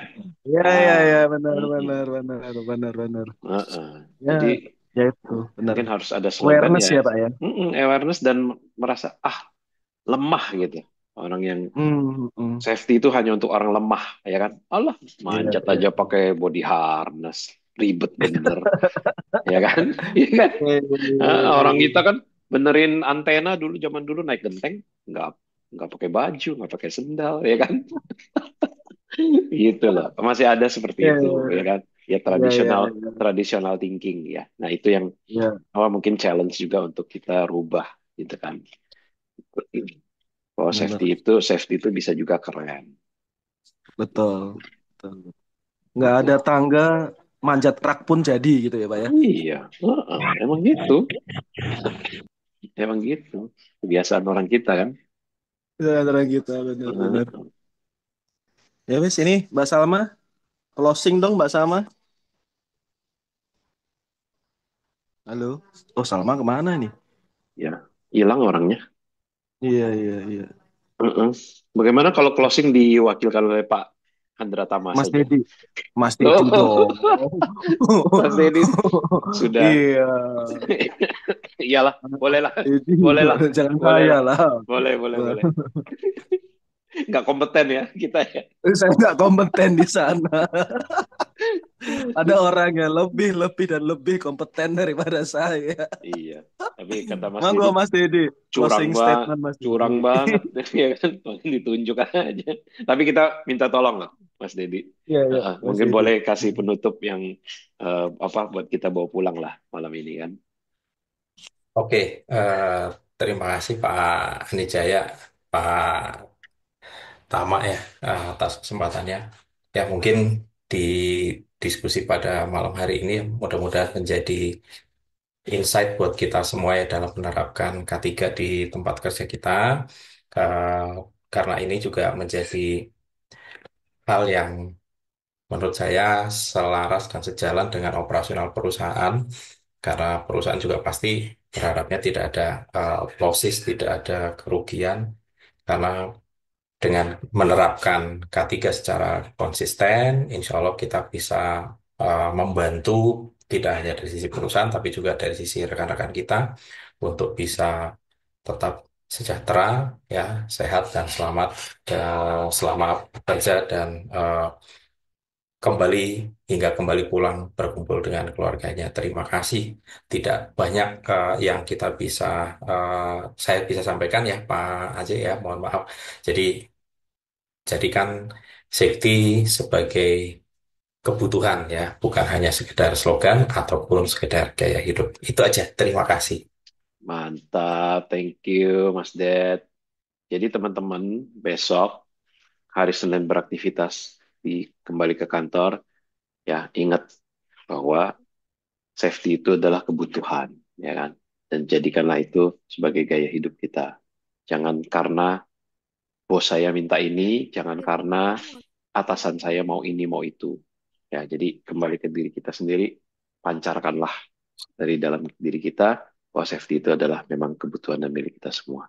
Ya, ya, ya, Ah, benar, benar, mm-mm, benar, benar, benar. heeh. Ya, Jadi ya itu, benar. mungkin harus ada slogan Awareness ya, ya, Pak ya. awareness dan merasa lemah gitu. Orang yang Hmm. safety itu hanya untuk orang lemah, ya kan? Allah, Iya, manjat iya. aja pakai body harness, ribet bener, ya kan? Iya kan? Iya, iya, iya, Orang iya. kita kan benerin antena dulu zaman dulu naik genteng, nggak nggak pakai baju, nggak pakai sendal, ya kan? Gitu loh. Masih ada seperti Iya, itu, ya kan? Ya iya, iya, tradisional iya. tradisional thinking ya. Nah itu yang Iya, mungkin challenge juga untuk kita rubah, gitu kan? Kalau benar. safety itu bisa juga keren, Betul. Betul. Nggak ada gitu. tangga, manjat rak pun jadi gitu ya Pak ya. Iya, emang gitu. Emang gitu. Kebiasaan orang kita kan. Ya, antara kita benar-benar. Ya wes ini Mbak Salma closing dong Mbak Salma. Halo. Oh Salma kemana nih? Ya, hilang orangnya. Iya iya iya. Bagaimana kalau closing diwakilkan oleh Pak Handra Tama Mas saja? Dedi. Mas Loh, Dedi dong. Mas Dedi sudah. Iya. Iyalah, bolehlah, Dedi. bolehlah, Jangan saya bolehlah, lah. boleh, boleh. Nggak kompeten ya kita ya. Saya nggak kompeten di sana. Ada orang yang lebih dan lebih kompeten daripada saya. Iya, tapi kata Mas Monggo Dedi, Mas Dedi, curang closing banget, statement Mas Dedi. curang banget, ya kan? Ditunjuk aja. Tapi kita minta tolong loh, Mas Dedi. Iya, iya, Mas Mungkin Dedi. boleh kasih penutup yang buat kita bawa pulang lah malam ini kan. Oke, terima kasih Pak Anijaya, Pak Tama ya, atas kesempatannya. Ya mungkin di diskusi pada malam hari ini mudah-mudahan menjadi insight buat kita semua ya dalam menerapkan K3 di tempat kerja kita. Eh, karena ini juga menjadi hal yang menurut saya selaras dan sejalan dengan operasional perusahaan. Karena perusahaan juga pasti berharapnya tidak ada losses, tidak ada kerugian. Karena dengan menerapkan K3 secara konsisten, insya Allah kita bisa membantu tidak hanya dari sisi perusahaan, tapi juga dari sisi rekan-rekan kita untuk bisa tetap sejahtera, ya, sehat dan selamat selama bekerja dan kembali hingga kembali pulang berkumpul dengan keluarganya. Terima kasih. Tidak banyak yang kita bisa saya bisa sampaikan ya Pak Aceh ya, mohon maaf. Jadi jadikan safety sebagai kebutuhan ya, bukan hanya sekedar slogan ataupun sekedar gaya hidup. Itu aja. Terima kasih. Mantap, thank you Mas Ded. Jadi teman-teman besok hari Senin beraktivitas kembali ke kantor, ya ingat bahwa safety itu adalah kebutuhan, ya kan? Dan jadikanlah itu sebagai gaya hidup kita. Jangan karena bos saya minta ini, jangan karena atasan saya mau ini, mau itu. Ya, jadi kembali ke diri kita sendiri, pancarkanlah dari dalam diri kita bahwa safety itu adalah memang kebutuhan dan milik kita semua.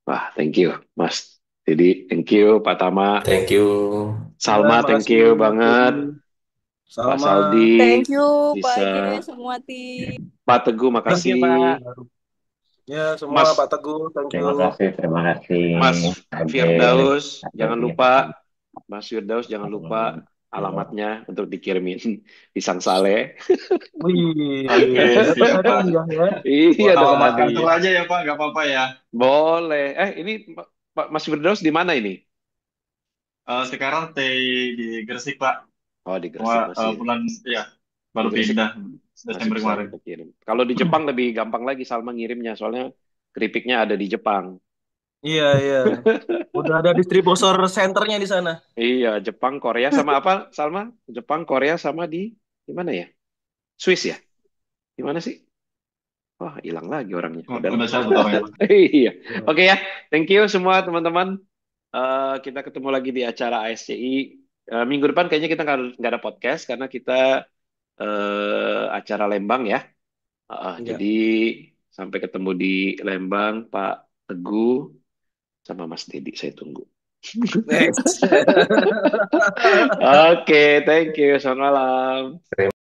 Wah, thank you, Mas. Jadi, thank you, Pak Tama. Thank you. Salma, thank you banget. Pak Salma. Saldi, Thank you Pak bisa. J, semua tim. Pak Teguh, Thank you, makasih. Pak. Ya, semua Mas, Pak Teguh, thank you. Terima kasih. Mas Ade. Firdaus, jangan Ade. lupa. Mas Firdaus, jangan lupa alamatnya untuk dikirimin di Sang Saleh. Wih, Oke, siap Pak. Iya Buat dong. alamat Adi. kantor aja ya Pak, nggak apa-apa ya. Boleh. Ini Pak Mas Firdaus di mana ini? Sekarang stay di Gresik Pak. Oh, di Gresik Cuma masih. bulan ya baru Di Gresik pindah masih Desember bisa kemarin. kita kirim. Kalau di Jepang lebih gampang lagi Salma ngirimnya, soalnya keripiknya ada di Jepang. Iya, iya. Udah ada distributor centernya di sana. Iya, Jepang, Korea sama apa, Salma? Jepang, Korea sama di mana ya? Swiss ya? Di mana sih? Wah, hilang lagi orangnya. Udah satu tahun ya Pak. Iya. Oke ya, thank you semua teman-teman. Kita ketemu lagi di acara ASCI. Minggu depan kayaknya kita nggak ada podcast karena kita acara Lembang ya. Iya. Jadi sampai ketemu di Lembang, Pak Teguh sama Mas Dedi. Saya tunggu. Next. Oke, thank you. Selamat malam.